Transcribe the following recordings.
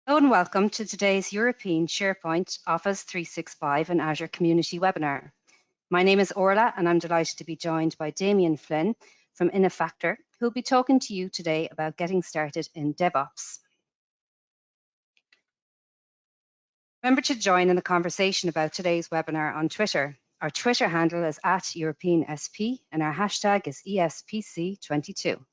Hello and welcome to today's European SharePoint Office 365 and Azure Community webinar. My name is Orla and I'm delighted to be joined by Damien Flynn from Innofactor, who will be talking to you today about getting started in DevOps. Remember to join in the conversation about today's webinar on Twitter. Our Twitter handle is @EuropeanSP and our hashtag is ESPC22.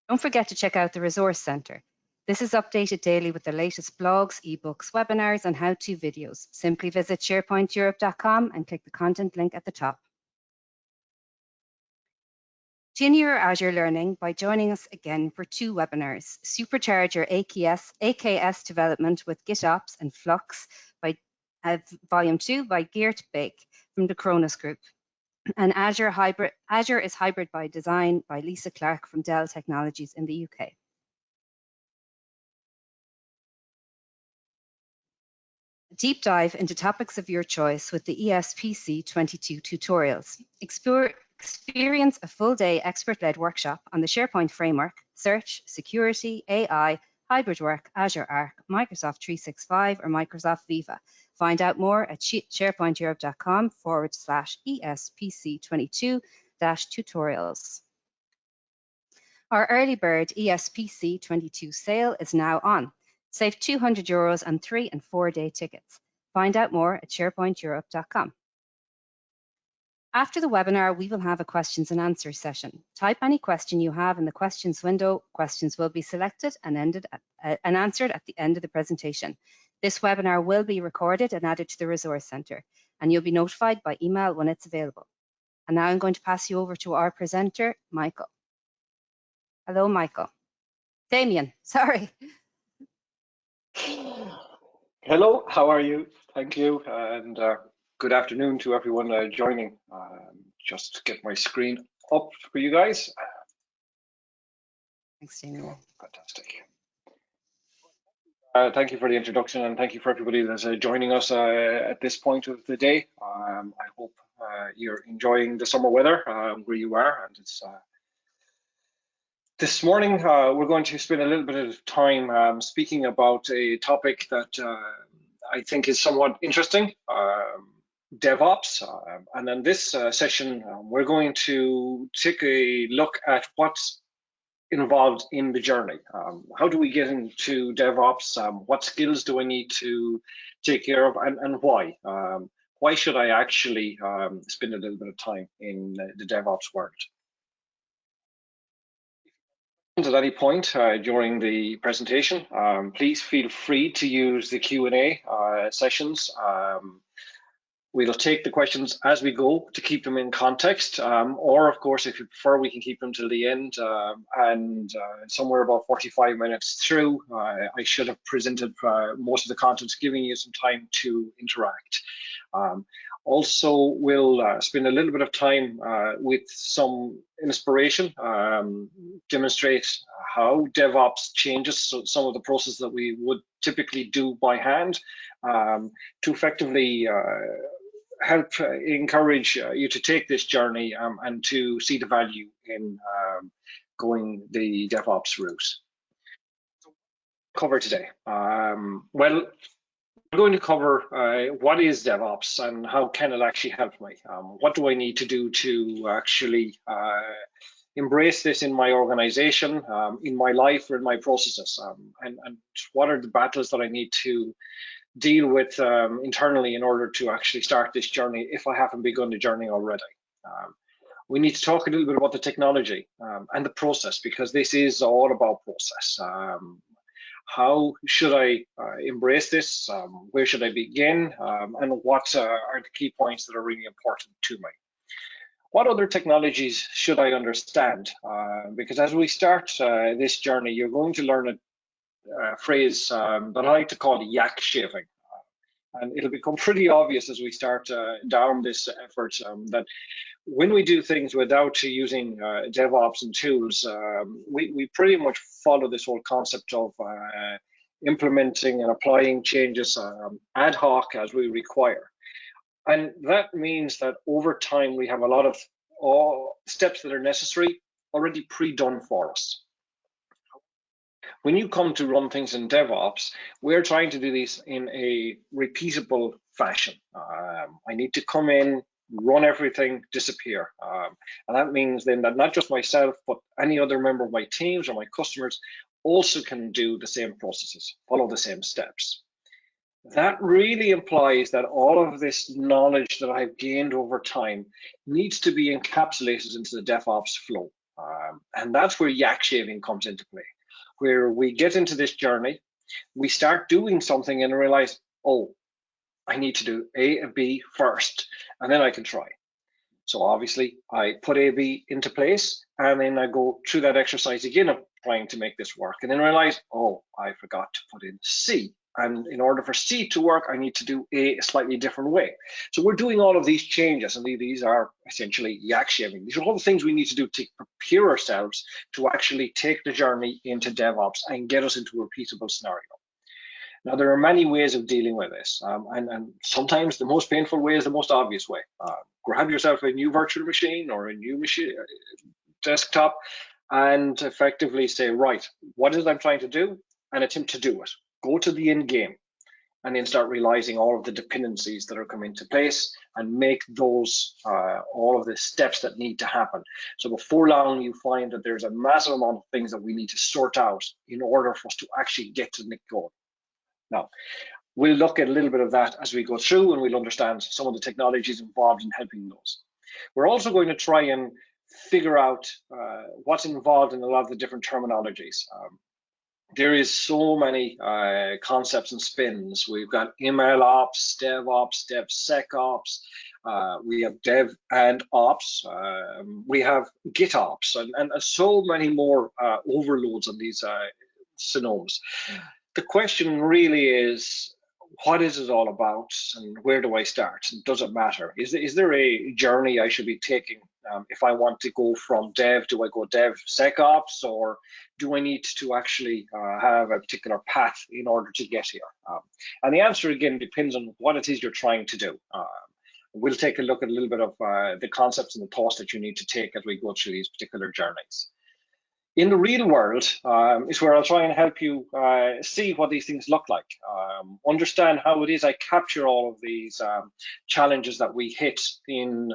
Don't forget to check out the Resource Centre. This is updated daily with the latest blogs, ebooks, webinars, and how-to videos. Simply visit sharepointeurope.com and click the content link at the top. Continue your Azure learning by joining us again for 2 webinars. Supercharge your AKS development with GitOps and Flux by Volume 2 by Geert Beek from the Cronus Group. And Azure is Hybrid by Design by Lisa Clark from Dell Technologies in the UK. A deep dive into topics of your choice with the ESPC 22 tutorials. Experience a full-day expert-led workshop on the SharePoint framework, search, security, AI, hybrid work, Azure Arc, Microsoft 365, or Microsoft Viva. Find out more at sharepointeurope.com/ESPC22-tutorials. Our early bird ESPC 22 sale is now on. Save €200 on 3- and 4-day tickets. Find out more at sharepointeurope.com. After the webinar, we will have a questions and answers session. Type any question you have in the questions window. Questions will be selected and answered at the end of the presentation. This webinar will be recorded and added to the Resource Centre, and you'll be notified by email when it's available. And now I'm going to pass you over to our presenter, Michael. Hello, Michael. Damien, sorry. Hello, how are you? Thank you, and good afternoon to everyone joining. Just get my screen up for you guys. Thanks, Damien. Fantastic. Thank you for the introduction, and thank you for everybody that's joining us at this point of the day. I hope you're enjoying the summer weather where you are, and it's this morning, we're going to spend a little bit of time speaking about a topic that I think is somewhat interesting, DevOps. And in this session, we're going to take a look at what's involved in the journey. How do we get into DevOps? What skills do I need to take care of, and why? Why should I actually spend a little bit of time in the DevOps world? At any point during the presentation, please feel free to use the Q&A sessions. We'll take the questions as we go to keep them in context, or of course, if you prefer, we can keep them till the end, and somewhere about 45 minutes through, I should have presented most of the contents, giving you some time to interact. Also, we'll spend a little bit of time with some inspiration, demonstrate how DevOps changes some of the processes that we would typically do by hand to effectively help encourage you to take this journey and to see the value in going the DevOps route. Cover today. Well, we're going to cover what is DevOps and how can it actually help me? What do I need to do to actually embrace this in my organization, in my life, or in my processes? And what are the battles that I need to deal with internally in order to actually start this journey if I haven't begun the journey already? We need to talk a little bit about the technology and the process, because this is all about process. How should I embrace this? Where should I begin? And what are the key points that are really important to me? What other technologies should I understand? Because as we start this journey, you're going to learn a phrase that I like to call yak shaving. And it'll become pretty obvious as we start down this effort that when we do things without using DevOps and tools, we pretty much follow this whole concept of implementing and applying changes ad hoc as we require. And that means that over time, we have a lot of steps that are necessary already pre-done for us. When you come to run things in DevOps, we're trying to do this in a repeatable fashion. I need to come in, run everything, disappear. And that means then that not just myself, but any other member of my teams or my customers also can do the same processes, follow the same steps. That really implies that all of this knowledge that I've gained over time needs to be encapsulated into the DevOps flow. And that's where yak shaving comes into play, where we get into this journey, we start doing something and realize, oh, I need to do A and B first, and then I can try. So obviously I put A, B into place, and then I go through that exercise again of trying to make this work, and then realize, oh, I forgot to put in C. And in order for C to work, I need to do A slightly different way. So we're doing all of these changes, and these are essentially yak shaving. These are all the things we need to do to prepare ourselves to actually take the journey into DevOps and get us into a repeatable scenario. Now, there are many ways of dealing with this, and sometimes the most painful way is the most obvious way. Grab yourself a new virtual machine or a new machine, desktop, and effectively say, right, what is it I'm trying to do? And attempt to do it. Go to the end game, and then start realizing all of the dependencies that are coming into place and make those all of the steps that need to happen. So before long, you find that there's a massive amount of things that we need to sort out in order for us to actually get to the goal. Now, we'll look at a little bit of that as we go through, and we'll understand some of the technologies involved in helping those. We're also going to try and figure out what's involved in a lot of the different terminologies. There is so many concepts and spins. We've got MLOps, DevOps, DevSecOps, we have Dev and Ops, we have GitOps, and so many more overloads on these synonyms. The question really is, what is it all about, and where do I start? Does it matter? Is there a journey I should be taking? If I want to go from dev, do I go DevSecOps, or do I need to actually have a particular path in order to get here? And the answer, again, depends on what it is you're trying to do. We'll take a look at a little bit of the concepts and the thoughts that you need to take as we go through these particular journeys. In the real world is where I'll try and help you see what these things look like, understand how it is I capture all of these challenges that we hit in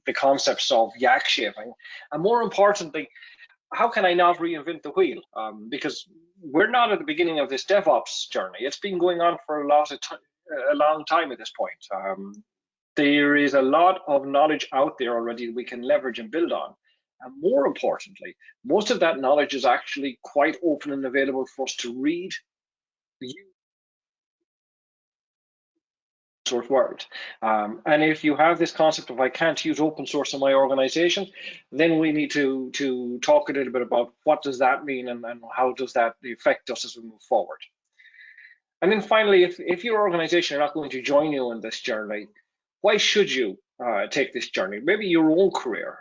the concepts of yak shaving, and more importantly, how can I not reinvent the wheel? Because we're not at the beginning of this DevOps journey. It's been going on for a long time at this point. There is a lot of knowledge out there already that we can leverage and build on. And more importantly, most of that knowledge is actually quite open and available for us to read, use, source world. And if you have this concept of I can't use open source in my organization, then we need to talk a little bit about what does that mean, and how does that affect us as we move forward. And then finally, if your organization are not going to join you in this journey, why should you take this journey? Maybe your own career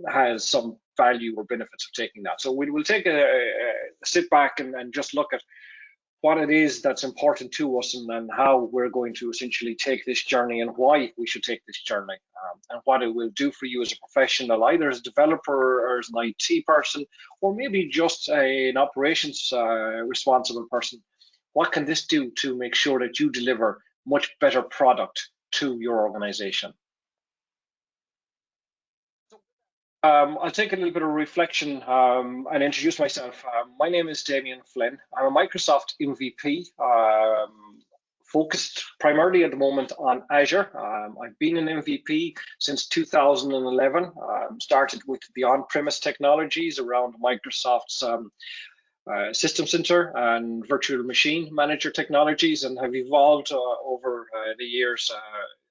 has some value or benefits of taking that. So we'll take a sit back and just look at what it is that's important to us, and how we're going to essentially take this journey, and why we should take this journey, and what it will do for you as a professional, either as a developer or as an IT person, or maybe just an operations responsible person. What can this do to make sure that you deliver much better product to your organization? I'll take a little bit of reflection and introduce myself. My name is Damien Flynn. I'm a Microsoft MVP, focused primarily at the moment on Azure. I've been an MVP since 2011, started with the on-premise technologies around Microsoft's System Center and Virtual Machine Manager technologies, and have evolved over the years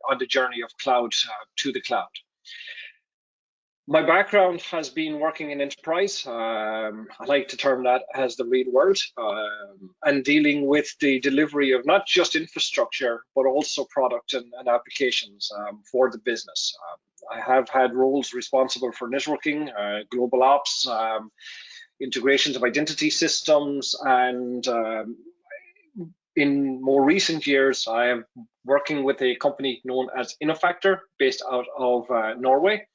on the journey of cloud to the cloud. My background has been working in enterprise. I like to term that as the real world, and dealing with the delivery of not just infrastructure, but also product and applications for the business. I have had roles responsible for networking, global ops, integrations of identity systems, and in more recent years, I am working with a company known as Innofactor, based out of Norway.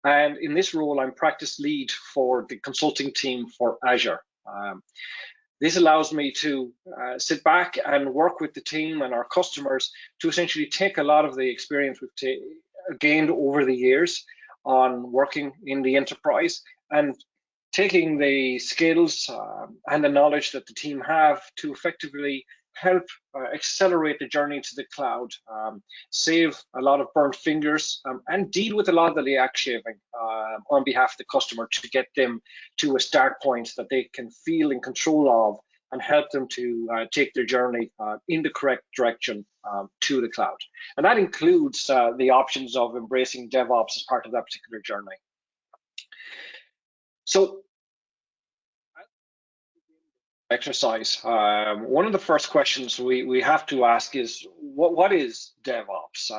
And in this role, I'm practice lead for the consulting team for Azure. This allows me to sit back and work with the team and our customers to essentially take a lot of the experience we've gained over the years on working in the enterprise and taking the skills and the knowledge that the team have to effectively help accelerate the journey to the cloud, save a lot of burnt fingers, and deal with a lot of the yak shaving on behalf of the customer to get them to a start point that they can feel in control of and help them to take their journey in the correct direction to the cloud. And that includes the options of embracing DevOps as part of that particular journey. So exercise, one of the first questions we have to ask is, what is DevOps?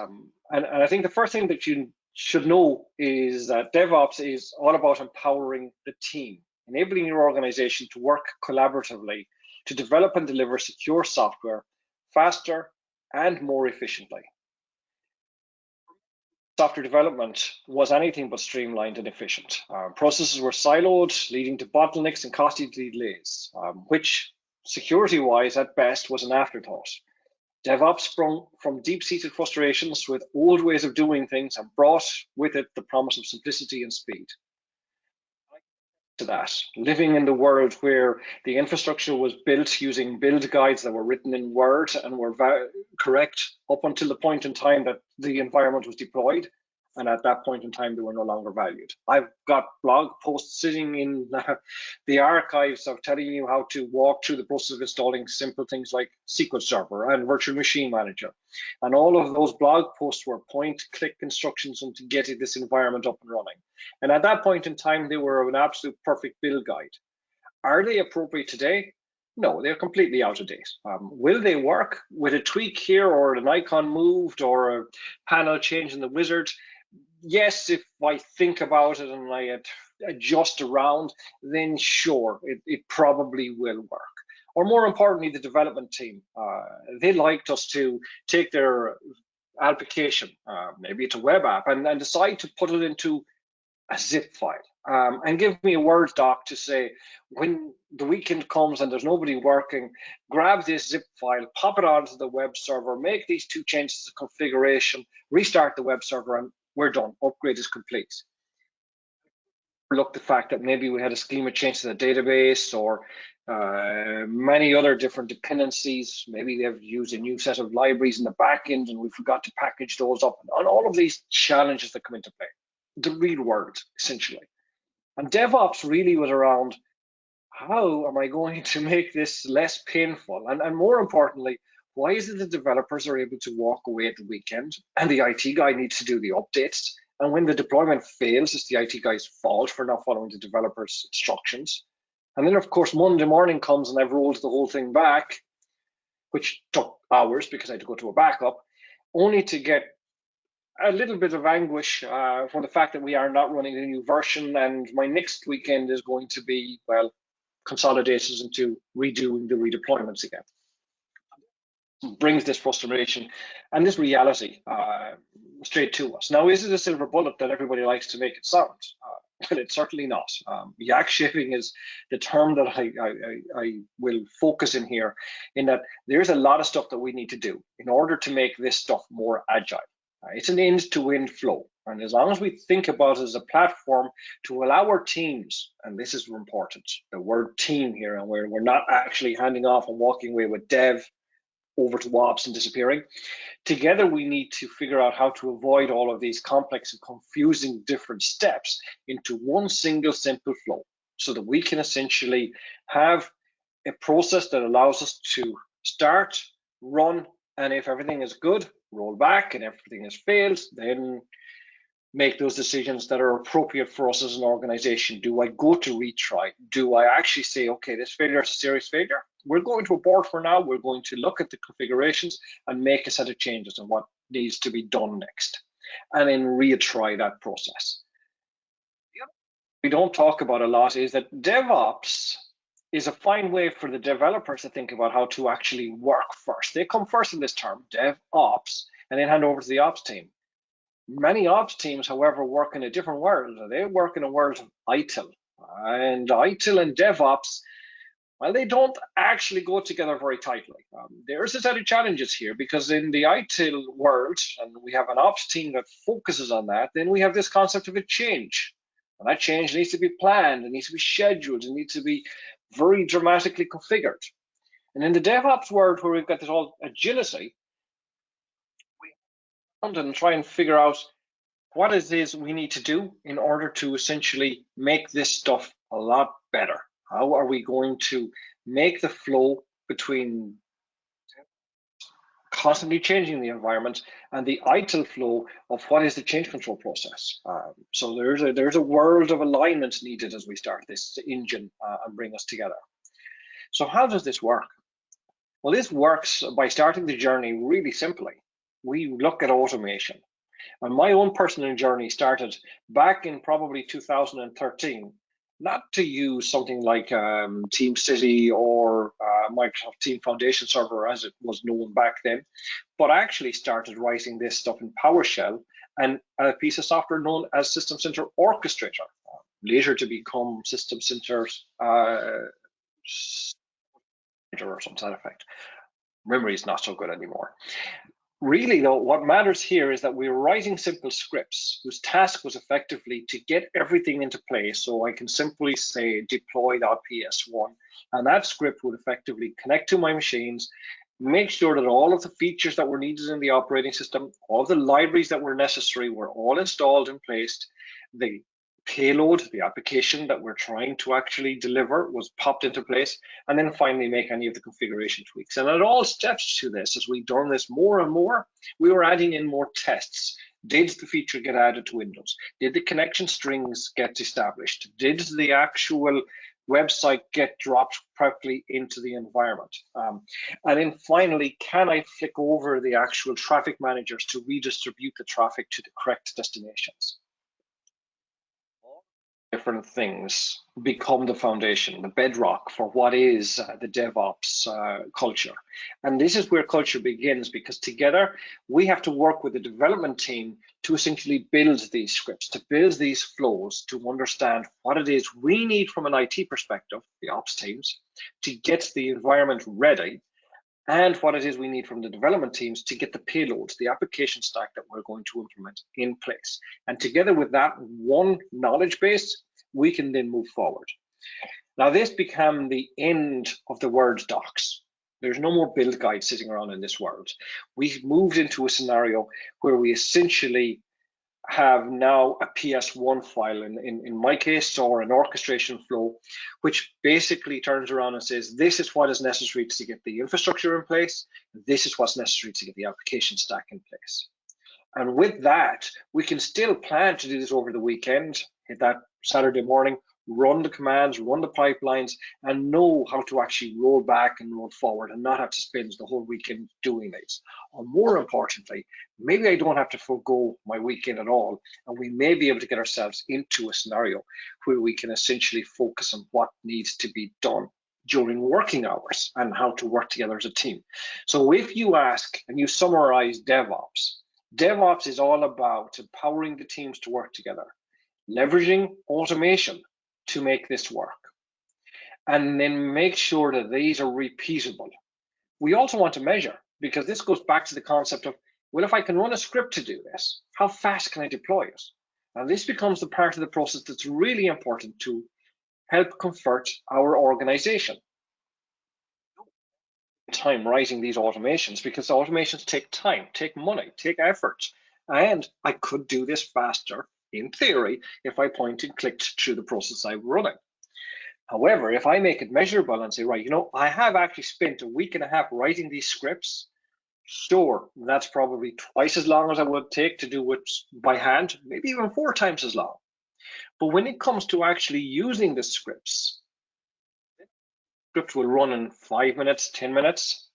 And I think the first thing that you should know is that DevOps is all about empowering the team, enabling your organization to work collaboratively to develop and deliver secure software faster and more efficiently. Software development was anything but streamlined and efficient. Processes were siloed, leading to bottlenecks and costly delays, which security-wise at best was an afterthought. DevOps sprung from deep-seated frustrations with old ways of doing things and brought with it the promise of simplicity and speed. To that, living in the world where the infrastructure was built using build guides that were written in Word and were correct up until the point in time that the environment was deployed, and at that point in time they were no longer valued. I've got blog posts sitting in the archives of telling you how to walk through the process of installing simple things like SQL Server and Virtual Machine Manager, and all of those blog posts were point-click instructions on to get this environment up and running. And at that point in time, they were an absolute perfect build guide. Are they appropriate today? No, they're completely out of date. Will they work with a tweak here or an icon moved or a panel change in the wizard? Yes, if I think about it and I adjust around, then sure, it probably will work. Or more importantly, the development team, they liked us to take their application, maybe it's a web app, and decide to put it into a zip file and give me a Word doc to say, when the weekend comes and there's nobody working, grab this zip file, pop it onto the web server, make these 2 changes of configuration, restart the web server, and we're done. Upgrade is complete. Look, the fact that maybe we had a schema change to the database or many other different dependencies. Maybe they've used a new set of libraries in the back end and we forgot to package those up, and all of these challenges that come into play. The real world, essentially. And DevOps really was around, how am I going to make this less painful? And more importantly, why is it that developers are able to walk away at the weekend and the IT guy needs to do the updates? And when the deployment fails, it's the IT guy's fault for not following the developer's instructions. And then, of course, Monday morning comes and I've rolled the whole thing back, which took hours because I had to go to a backup, only to get a little bit of anguish from the fact that we are not running a new version, and my next weekend is going to be, well, consolidated into redoing the redeployments again. Brings this frustration and this reality straight to us. Now, is it a silver bullet that everybody likes to make it sound? Well, it's certainly not. Yak shaving is the term that I will focus in here, in that there's a lot of stuff that we need to do in order to make this stuff more agile. It's an end-to-end flow. And as long as we think about it as a platform to allow our teams, and this is important, the word team here, and we're not actually handing off and walking away with dev over to ops and disappearing. Together, we need to figure out how to avoid all of these complex and confusing different steps into one single simple flow, so that we can essentially have a process that allows us to start, run, and if everything is good, roll back, and everything has failed, then make those decisions that are appropriate for us as an organization. Do I go to retry? Do I actually say, okay, this failure is a serious failure? We're going to abort for now. We're going to look at the configurations and make a set of changes on what needs to be done next, and then retry that process. We don't talk about a lot is that DevOps is a fine way for the developers to think about how to actually work first. They come first in this term, DevOps, and then hand over to the ops team. Many ops teams, however, work in a different world. They work in a world of ITIL. And ITIL and DevOps Well, they don't actually go together very tightly. There's a set of challenges here because in the ITIL world, and we have an ops team that focuses on that, then we have this concept of a change. And that change needs to be planned, it needs to be scheduled, it needs to be very dramatically configured. And in the DevOps world, where we've got this all agility, we want to try and figure out what it is we need to do in order to essentially make this stuff a lot better. How are we going to make the flow between constantly changing the environment and the ITIL flow of what is the change control process? So there's a world of alignment needed as we start this engine and bring us together. So how does this work? Well, this works by starting the journey really simply. We look at automation. And my own personal journey started back in probably 2013, not to use something like TeamCity or Microsoft Team Foundation Server as it was known back then, but I actually started writing this stuff in PowerShell and a piece of software known as System Center Orchestrator, later to become System Center's or some side effect. Memory is not so good anymore. Really, though, what matters here is that we're writing simple scripts whose task was effectively to get everything into place. So I can simply say deploy.ps1, and that script would effectively connect to my machines, make sure that all of the features that were needed in the operating system, all the libraries that were necessary were all installed and placed. The payload, the application that we're trying to actually deliver, was popped into place, and then finally make any of the configuration tweaks. And at all steps to this, as we've done this more and more, we were adding in more tests. Did the feature get added to Windows? Did the connection strings get established? Did the actual website get dropped properly into the environment? And then finally, can I flick over the actual traffic managers to redistribute the traffic to the correct destinations? Different things become the foundation, the bedrock for what is the DevOps culture. And this is where culture begins, because together we have to work with the development team to essentially build these scripts, to build these flows, to understand what it is we need from an IT perspective, the ops teams, to get the environment ready, and what it is we need from the development teams to get the payloads, the application stack that we're going to implement in place. And together with that one knowledge base, we can then move forward. Now, this became the end of the Word docs. There's no more build guide sitting around in this world. We've moved into a scenario where we essentially have now a PS1 file in my case, or an orchestration flow, which basically turns around and says, this is what is necessary to get the infrastructure in place. This is what's necessary to get the application stack in place. And with that, we can still plan to do this over the weekend, hit that Saturday morning, run the commands, run the pipelines, and know how to actually roll back and roll forward and not have to spend the whole weekend doing this. Or more importantly, maybe I don't have to forego my weekend at all, and we may be able to get ourselves into a scenario where we can essentially focus on what needs to be done during working hours and how to work together as a team. So if you ask and you summarize DevOps, DevOps is all about empowering the teams to work together, leveraging automation to make this work, and then make sure that these are repeatable. We also want to measure, because this goes back to the concept of, well, if I can run a script to do this, how fast can I deploy it? And this becomes the part of the process that's really important to help comfort our organization. Time writing these automations, because automations take time, take money, take effort, and I could do this faster in theory if I point and clicked through the process I'm running. However, if I make it measurable and say, right, you know, I have actually spent a week and a half writing these scripts, sure, that's probably twice as long as I would take to do it by hand, maybe even 4 times as long. But when it comes to actually using the scripts will run in 5 minutes, 10 minutes.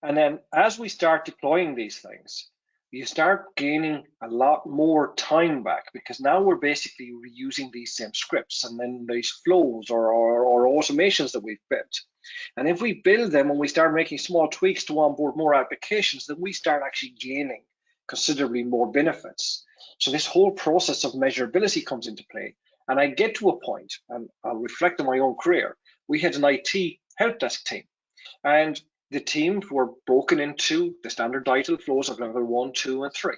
And then as we start deploying these things, you start gaining a lot more time back, because now we're basically reusing these same scripts and then these flows or automations that we've built. And if we build them and we start making small tweaks to onboard more applications, then we start actually gaining considerably more benefits. So this whole process of measurability comes into play. And I get to a point, and I'll reflect on my own career. We had an IT help desk team. And the teams were broken into the standard title flows of level 1, 2, and 3.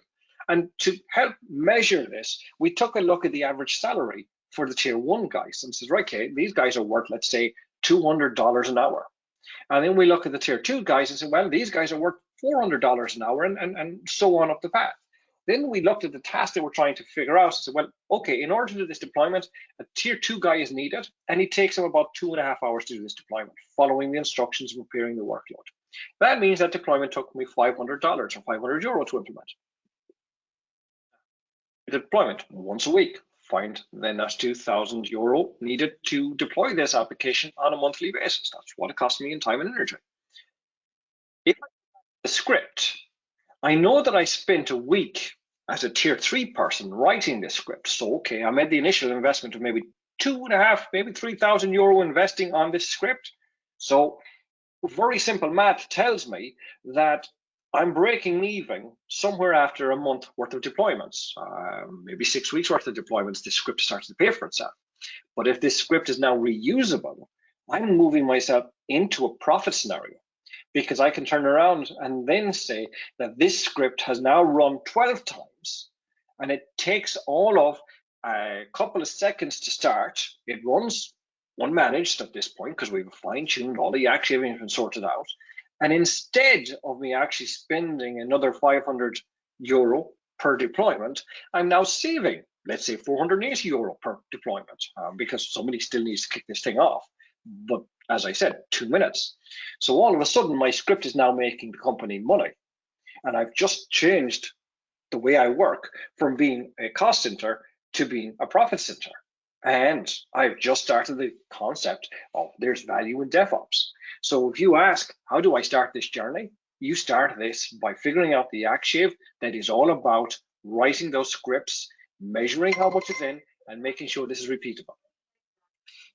And to help measure this, we took a look at the average salary for the tier 1 guys and said, right, okay, these guys are worth, let's say, $200 an hour. And then we look at the tier 2 guys and say, well, these guys are worth $400 an hour, and so on up the path. Then we looked at the task that we're trying to figure out and said, well, okay, in order to do this deployment, a tier 2 guy is needed, and it takes him about 2.5 hours to do this deployment, following the instructions and preparing the workload. That means that deployment took me $500 or €500 to implement. The deployment once a week, fine, then that's €2,000 needed to deploy this application on a monthly basis. That's what it costs me in time and energy. If I the script, I know that I spent a week as a tier 3 person writing this script. So, okay, I made the initial investment of maybe 2.5, maybe €3,000 investing on this script. So very simple math tells me that I'm breaking even somewhere after a month worth of deployments, maybe 6 weeks worth of deployments. This script starts to pay for itself. But if this script is now reusable, I'm moving myself into a profit scenario, because I can turn around and then say that this script has now run 12 times, and it takes all of a couple of seconds to start. It runs unmanaged at this point because we've fine-tuned all the activity and sorted out. And instead of me actually spending another €500 per deployment, I'm now saving, let's say, €480 per deployment, because somebody still needs to kick this thing off. But as I said, 2 minutes. So all of a sudden, my script is now making the company money. And I've just changed the way I work from being a cost center to being a profit center. And I've just started the concept of there's value in DevOps. So if you ask, how do I start this journey? You start this by figuring out the action that is all about writing those scripts, measuring how much is in, and making sure this is repeatable.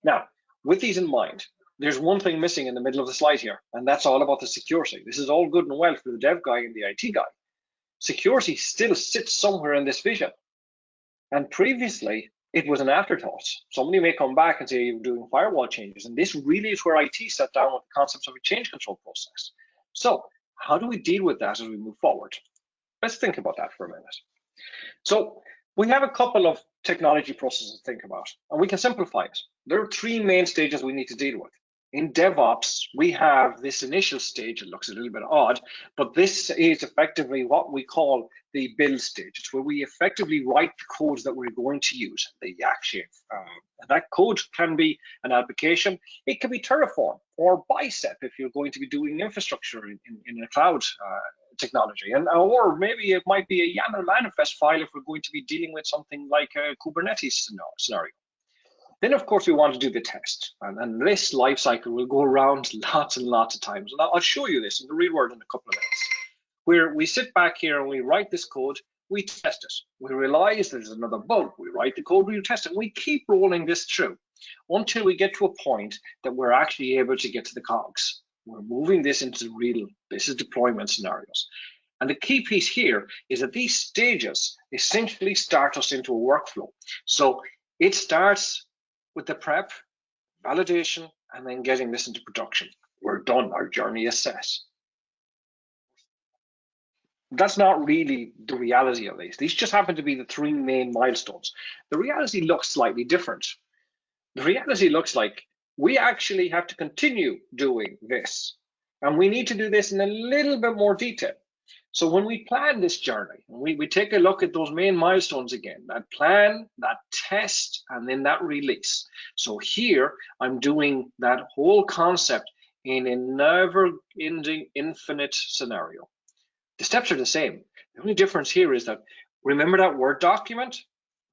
Now, with these in mind, there's one thing missing in the middle of the slide here, and that's all about the security. This is all good and well for the dev guy and the IT guy. Security still sits somewhere in this vision. And previously, it was an afterthought. Somebody may come back and say you're doing firewall changes, and this really is where IT sat down with the concepts of a change control process. So how do we deal with that as we move forward? Let's think about that for a minute. So we have a couple of technology processes to think about, and we can simplify it. There are 3 main stages we need to deal with. In DevOps, we have this initial stage. It looks a little bit odd, but this is effectively what we call the build stage. It's where we effectively write the codes that we're going to use, the action. That code can be an application. It can be Terraform or Bicep if you're going to be doing infrastructure in a cloud technology, or maybe it might be a YAML manifest file if we're going to be dealing with something like a Kubernetes scenario. Then, of course, we want to do the test, and this life cycle will go around lots and lots of times. And I'll show you this in the real world in a couple of minutes, where we sit back here and we write this code, we test it. We realize there's another bug. We write the code, we test it. We keep rolling this through until we get to a point that we're actually able to get to the cogs. We're moving this into real business deployment scenarios. And the key piece here is that these stages essentially start us into a workflow. So it starts with the prep, validation, and then getting this into production. We're done, our journey is set. That's not really the reality of these. These just happen to be the 3 main milestones. The reality looks slightly different. The reality looks like we actually have to continue doing this. And we need to do this in a little bit more detail. So when we plan this journey, we take a look at those main milestones again, that plan, that test, and then that release. So here I'm doing that whole concept in a never-ending, infinite scenario. The steps are the same. The only difference here is that, remember that Word document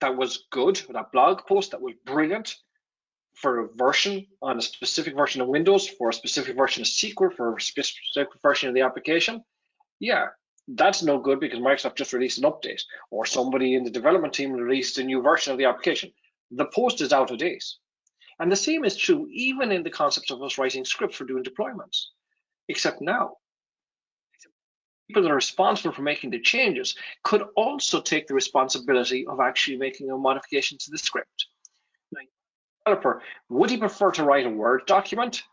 that was good, that blog post that was brilliant for a version on a specific version of Windows, for a specific version of SQL, for a specific version of the application? Yeah, that's no good because Microsoft just released an update, or somebody in the development team released a new version of the application. The post is out of date. And the same is true even in the concept of us writing scripts for doing deployments, except now people that are responsible for making the changes could also take the responsibility of actually making a modification to the script. Now, developer, would he prefer to write a Word document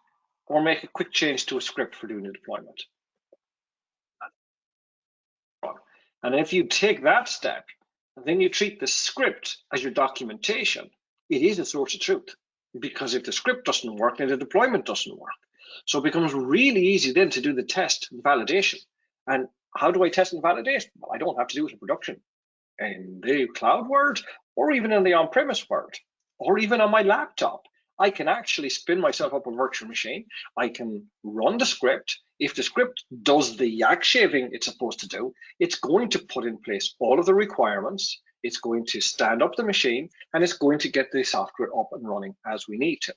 or make a quick change to a script for doing the deployment. And if you take that step, and then you treat the script as your documentation, it is a source of truth. Because if the script doesn't work, then the deployment doesn't work. So it becomes really easy then to do the test and validation. And how do I test and validate? Well, I don't have to do it in production. In the cloud world, or even in the on-premise world, or even on my laptop, I can actually spin myself up a virtual machine. I can run the script. If the script does the yak shaving it's supposed to do, it's going to put in place all of the requirements. It's going to stand up the machine, and it's going to get the software up and running as we need to.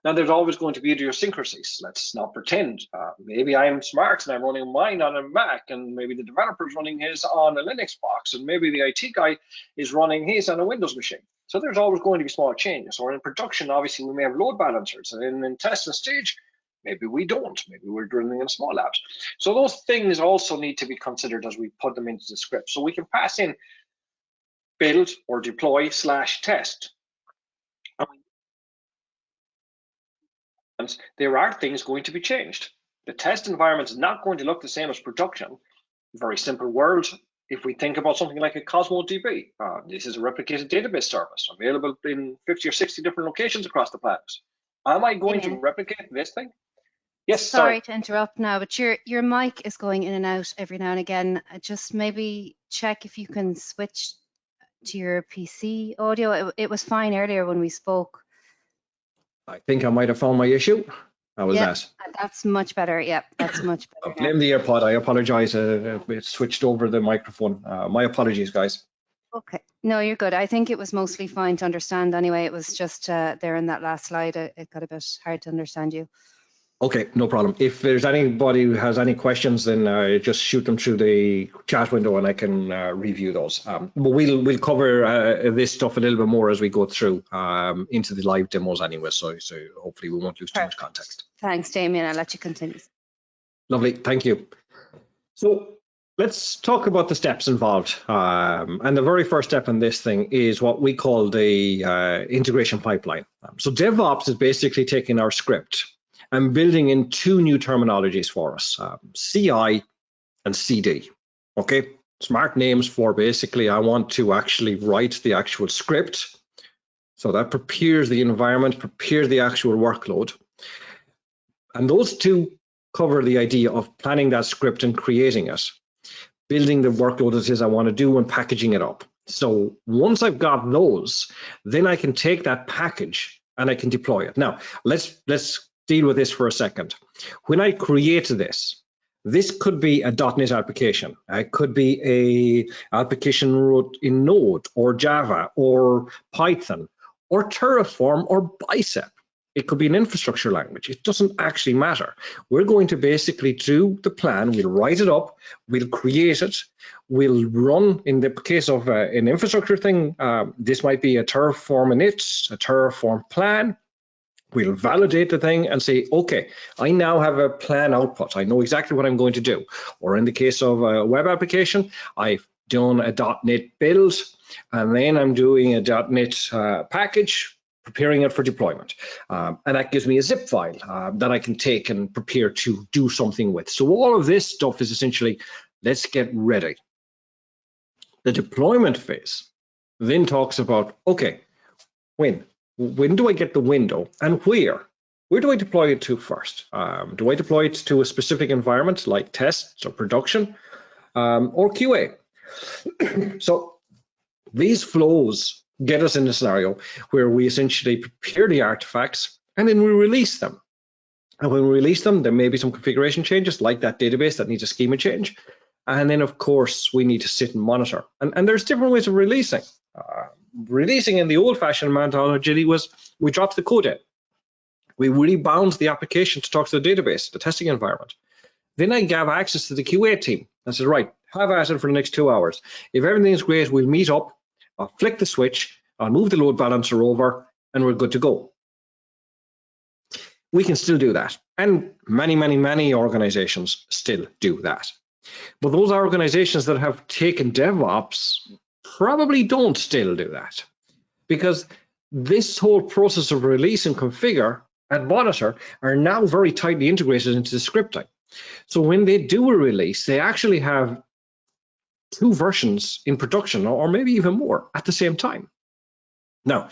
Now, there's always going to be idiosyncrasies. Let's not pretend. Maybe I'm smart and I'm running mine on a Mac, and maybe the developer's running his on a Linux box, and maybe the IT guy is running his on a Windows machine. So there's always going to be small changes. Or in production, obviously, we may have load balancers, and in test and stage, maybe we don't. Maybe we're running in small labs. So those things also need to be considered as we put them into the script. So we can pass in build or deploy / test. And there are things going to be changed. The test environment is not going to look the same as production. Very simple world. If we think about something like a Cosmos DB, this is a replicated database service available in 50 or 60 different locations across the planet. Am I going to replicate this thing? Yes, sorry to interrupt now, but your mic is going in and out every now and again. Just maybe check if you can switch to your PC audio. It was fine earlier when we spoke. I think I might have found my issue. How was that? That's much better. Yep, that's much better. I blame the AirPod. I apologize. It switched over the microphone. My apologies, guys. Okay. No, you're good. I think it was mostly fine to understand anyway. It was just there in that last slide. It got a bit hard to understand you. Okay, no problem. If there's anybody who has any questions, then just shoot them through the chat window and I can review those. But we'll cover this stuff a little bit more as we go through into the live demos anyway, so hopefully we won't lose too much context. Thanks, Damien. I'll let you continue. Lovely, thank you. So let's talk about the steps involved. And the very first step in this thing is what we call the integration pipeline. So DevOps is basically taking our script and building in two new terminologies for us, CI and CD. Okay, smart names for basically I want to actually write the actual script. So that prepares the environment, prepares the actual workload. And those two cover the idea of planning that script and creating it, building the workload that it is I want to do and packaging it up. So once I've got those, then I can take that package and I can deploy it. Now, let's deal with this for a second. When I create this could be a .NET application. It could be a application wrote in Node or Java or Python or Terraform or Bicep. It could be an infrastructure language. It doesn't actually matter. We're going to basically do the plan. We'll write it up. We'll create it. We'll run, in the case of an infrastructure thing, this might be a Terraform init, a Terraform plan. We'll validate the thing and say, okay, I now have a plan output. I know exactly what I'm going to do. Or in the case of a web application, I've done a .NET build, and then I'm doing a .NET package, preparing it for deployment. And that gives me a zip file that I can take and prepare to do something with. So all of this stuff is essentially, let's get ready. The deployment phase then talks about, okay, when do I get the window and where? Where do I deploy it to first? Do I deploy it to a specific environment like tests or production or QA? So these flows get us in a scenario where we essentially prepare the artifacts and then we release them. And when we release them, there may be some configuration changes like that database that needs a schema change. And then, of course, we need to sit and monitor. And there's different ways of releasing. Releasing in the old-fashioned methodology was we dropped the code in. We rebound the application to talk to the database, the testing environment. Then I gave access to the QA team. I said, right, have at it for the next 2 hours. If everything is great, we'll meet up, I'll flick the switch, I'll move the load balancer over, and we're good to go. We can still do that. And many, many, many organizations still do that. But those organizations that have taken DevOps probably don't still do that, because this whole process of release and configure and monitor are now very tightly integrated into the scripting. So when they do a release, they actually have 2 versions in production, or maybe even more at the same time. Now,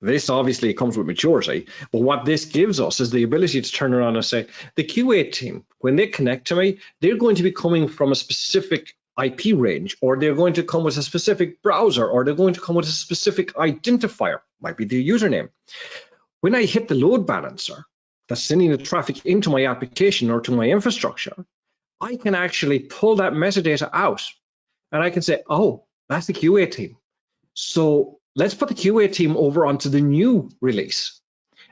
this obviously comes with maturity, but what this gives us is the ability to turn around and say, the QA team, when they connect to me, they're going to be coming from a specific IP range, or they're going to come with a specific browser, or they're going to come with a specific identifier, might be the username. When I hit the load balancer that's sending the traffic into my application or to my infrastructure, I can actually pull that metadata out, and I can say, oh, that's the QA team. So let's put the QA team over onto the new release.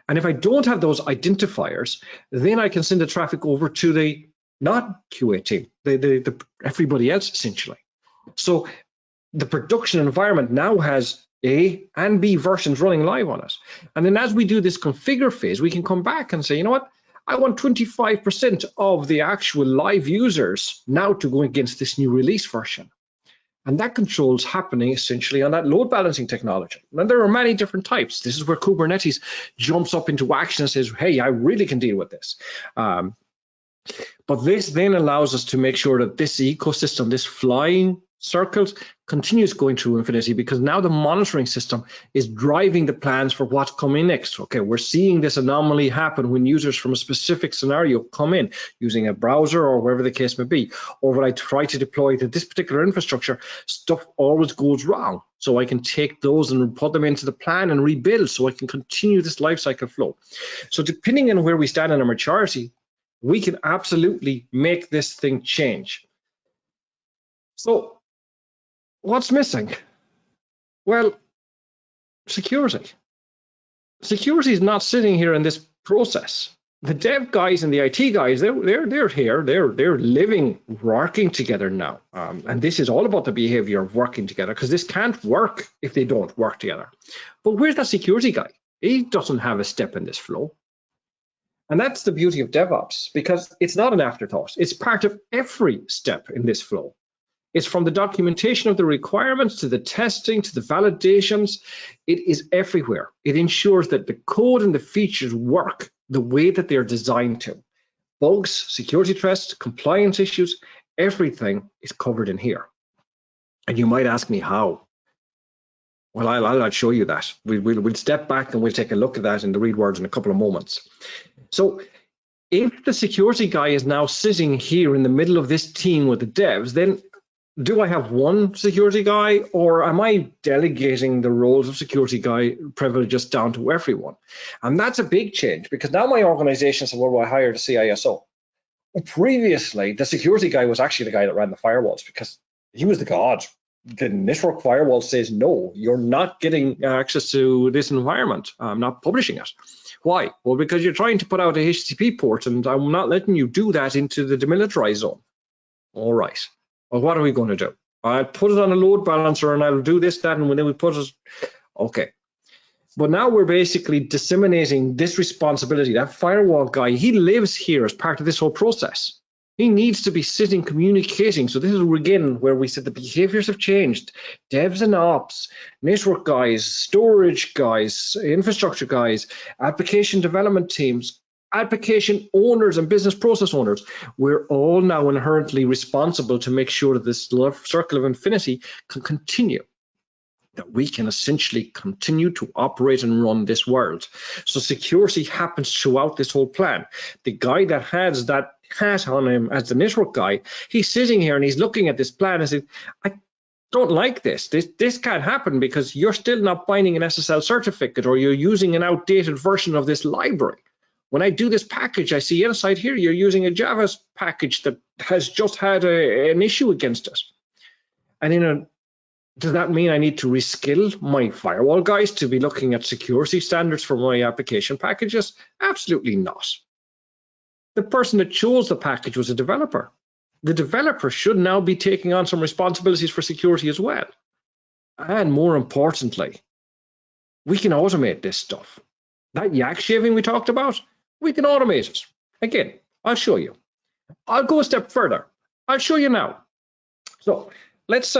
And if I don't have those identifiers, then I can send the traffic over to the not QA team, the everybody else essentially. So the production environment now has A and B versions running live on it. And then as we do this configure phase, we can come back and say, you know what? I want 25% of the actual live users now to go against this new release version. And that control's happening essentially on that load balancing technology. And there are many different types. This is where Kubernetes jumps up into action and says, hey, I really can deal with this. But this then allows us to make sure that this ecosystem, this flying circles, continues going through infinity, because now the monitoring system is driving the plans for what's coming next. Okay, we're seeing this anomaly happen when users from a specific scenario come in using a browser or wherever the case may be, or when I try to deploy to this particular infrastructure, stuff always goes wrong. So I can take those and put them into the plan and rebuild, so I can continue this lifecycle flow. So depending on where we stand in our maturity, we can absolutely make this thing change. So what's missing? Well, security. Security is not sitting here in this process. The dev guys and the IT guys, they're here, they're living, working together now. And this is all about the behavior of working together, because this can't work if they don't work together. But where's that security guy? He doesn't have a step in this flow. And that's the beauty of DevOps, because it's not an afterthought. It's part of every step in this flow. It's from the documentation of the requirements to the testing to the validations. It is everywhere. It ensures that the code and the features work the way that they're designed to. Bugs, security threats, compliance issues, everything is covered in here. And you might ask me how. Well, I'll show you that. We'll step back and we'll take a look at that in the read words in a couple of moments. So if the security guy is now sitting here in the middle of this team with the devs, then do I have one security guy, or am I delegating the roles of security guy privileges down to everyone? And that's a big change, because now my organization said, well, I hired a CISO. Previously, the security guy was actually the guy that ran the firewalls, because he was the god. The network firewall says, no, you're not getting access to this environment. I'm not publishing it. Why? Well, because you're trying to put out a HTTP port, and I'm not letting you do that into the demilitarized zone. All right. Well, what are we going to do? I'll put it on a load balancer and I'll do this, that, and then we put it, okay. But now we're basically disseminating this responsibility. That firewall guy, he lives here as part of this whole process. He needs to be sitting, communicating. So this is again where we said the behaviors have changed. Devs and ops, network guys, storage guys, infrastructure guys, application development teams, application owners and business process owners, we're all now inherently responsible to make sure that this circle of infinity can continue, that we can essentially continue to operate and run this world. So security happens throughout this whole plan. The guy that has that hat on him as the network guy, he's sitting here and he's looking at this plan and saying, I don't like this. This can't happen because you're still not binding an SSL certificate, or you're using an outdated version of this library. When I do this package, I see inside here, you're using a Java package that has just had an issue against it. And does that mean I need to reskill my firewall guys to be looking at security standards for my application packages? Absolutely not. The person that chose the package was a developer. The developer should now be taking on some responsibilities for security as well. And more importantly, we can automate this stuff. That yak shaving we talked about, we can automate it. Again, I'll show you. I'll go a step further. I'll show you now. So let's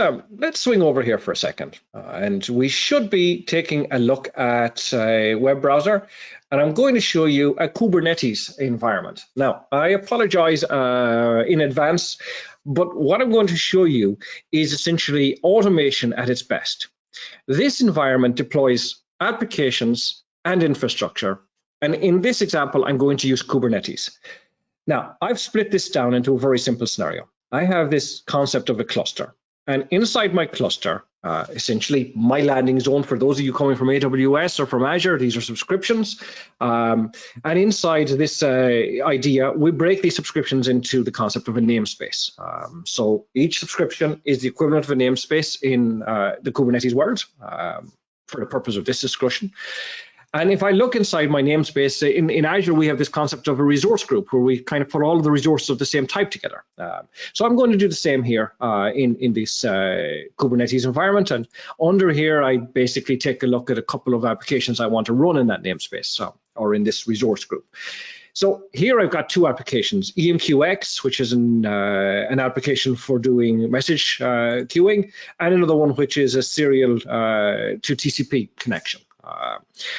swing over here for a second, and we should be taking a look at a web browser, and I'm going to show you a Kubernetes environment. Now, I apologize in advance, but what I'm going to show you is essentially automation at its best. This environment deploys applications and infrastructure, and in this example, I'm going to use Kubernetes. Now, I've split this down into a very simple scenario. I have this concept of a cluster, and inside my cluster, essentially my landing zone, for those of you coming from AWS or from Azure, these are subscriptions. And inside this idea, we break these subscriptions into the concept of a namespace. So each subscription is the equivalent of a namespace in the Kubernetes world for the purpose of this discussion. And if I look inside my namespace, in Azure, we have this concept of a resource group where we kind of put all of the resources of the same type together. So I'm going to do the same here in this Kubernetes environment. And under here, I basically take a look at a couple of applications I want to run in that namespace or in this resource group. So here I've got two applications, EMQX, which is an application for doing message queuing, and another one which is a serial to TCP connection.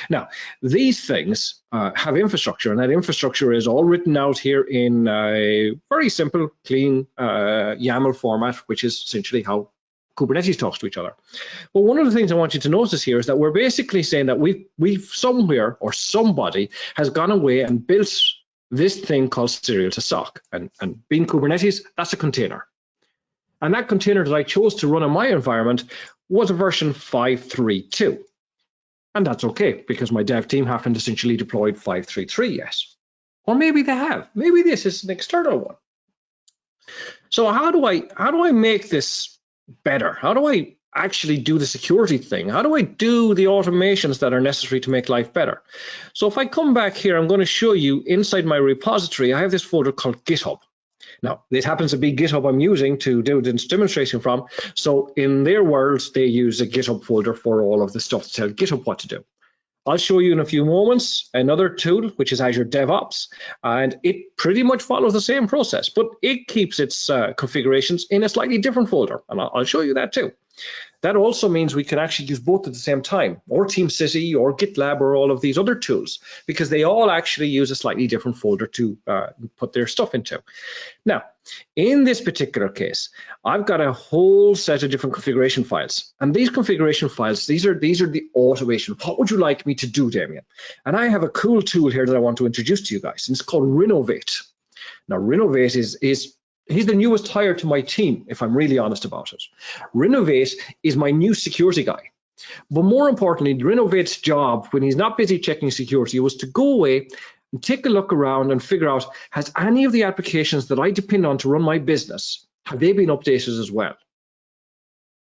Now, these things have infrastructure, and that infrastructure is all written out here in a very simple, clean YAML format, which is essentially how Kubernetes talks to each other. But one of the things I want you to notice here is that we're basically saying that we've somewhere or somebody has gone away and built this thing called serial to SOC. And being Kubernetes, that's a container. And that container that I chose to run in my environment was a version 5.3.2. And that's okay, because my dev team haven't essentially deployed 5.3.3 yet. Or maybe they have. Maybe this is an external one. So how do I make this better? How do I actually do the security thing? How do I do the automations that are necessary to make life better? So if I come back here, I'm going to show you inside my repository, I have this folder called GitHub. Now, this happens to be GitHub I'm using to do this demonstration from. So in their world, they use a GitHub folder for all of the stuff to tell GitHub what to do. I'll show you in a few moments another tool, which is Azure DevOps, and it pretty much follows the same process, but it keeps its configurations in a slightly different folder, and I'll show you that too. That also means we can actually use both at the same time, or TeamCity, or GitLab, or all of these other tools, because they all actually use a slightly different folder to put their stuff into. Now, in this particular case, I've got a whole set of different configuration files, and these configuration files, these are the automation. What would you like me to do, Damien? And I have a cool tool here that I want to introduce to you guys, and it's called Renovate. Now, Renovate he's the newest hire to my team, if I'm really honest about it. Renovate is my new security guy. But more importantly, Renovate's job, when he's not busy checking security, was to go away and take a look around and figure out, has any of the applications that I depend on to run my business, have they been updated as well?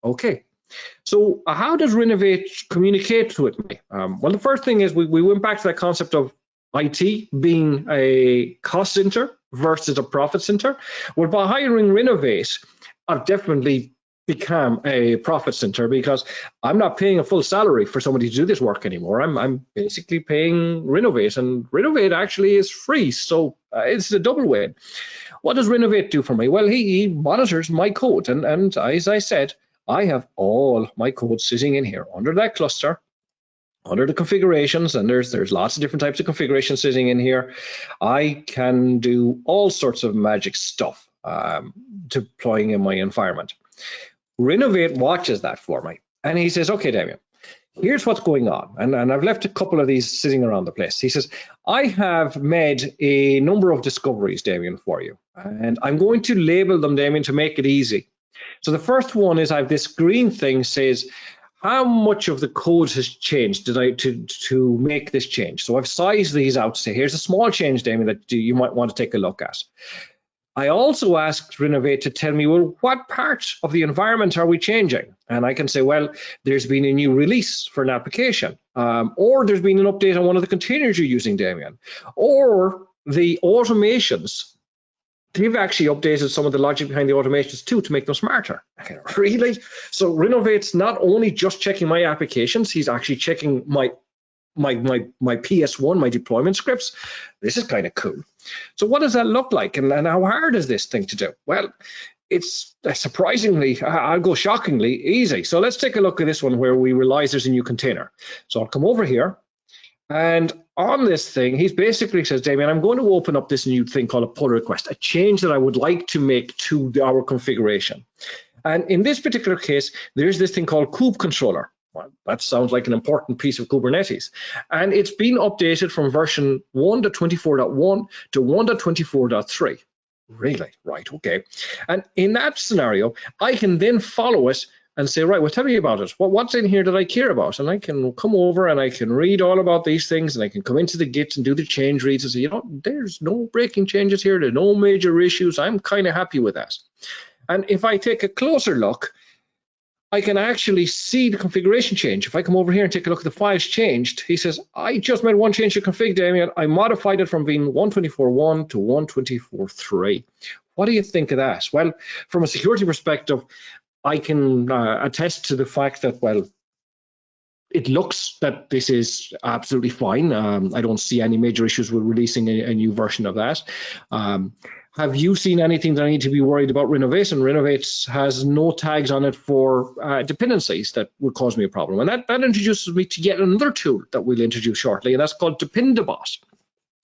Okay. So how does Renovate communicate with me? Well, the first thing is we went back to that concept of IT being a cost center versus a profit center. Well, by hiring Renovate, I've definitely become a profit center, because I'm not paying a full salary for somebody to do this work anymore. I'm basically paying Renovate, and Renovate actually is free, so it's a double win. What does Renovate do for me? Well, he monitors my code, and as I said, I have all my code sitting in here under that cluster, under the configurations, and there's lots of different types of configurations sitting in here. I can do all sorts of magic stuff deploying in my environment. Renovate watches that for me, and he says, okay, Damien, here's what's going on. And I've left a couple of these sitting around the place. He says, I have made a number of discoveries, Damien, for you, and I'm going to label them, Damien, to make it easy. So the first one is I have this green thing says, how much of the code has changed to make this change? So I've sized these out to say, here's a small change, Damien, that you might want to take a look at. I also asked Renovate to tell me, well, what part of the environment are we changing? And I can say, well, there's been a new release for an application, or there's been an update on one of the containers you're using, Damien, or the automations. They've actually updated some of the logic behind the automations too to make them smarter. Really? So Renovate's not only just checking my applications, he's actually checking my PS1, my deployment scripts. This is kind of cool. So what does that look like, and how hard is this thing to do? Well, it's surprisingly, I'll go shockingly easy. So let's take a look at this one where we realize there's a new container. So I'll come over here, and on this thing, he basically says, Damien, I'm going to open up this new thing called a pull request, a change that I would like to make to our configuration. And in this particular case, there's this thing called kube controller. Well, that sounds like an important piece of Kubernetes. And it's been updated from version 1.24.1 to 1.24.3. Really? Right, okay. And in that scenario, I can then follow it and say, right, well, tell me about it. What's in here that I care about? And I can come over and I can read all about these things, and I can come into the Git and do the change reads and say, you know, there's no breaking changes here. There's no major issues. I'm kind of happy with that. And if I take a closer look, I can actually see the configuration change. If I come over here and take a look at the files changed, he says, I just made one change to config, Damien. I modified it from being 124.1 to 124.3. What do you think of that? Well, from a security perspective, I can attest to the fact that, well, it looks that this is absolutely fine. I don't see any major issues with releasing a new version of that. Have you seen anything that I need to be worried about Renovate? And Renovate has no tags on it for dependencies that would cause me a problem. And that introduces me to yet another tool that we'll introduce shortly, and that's called Dependabot.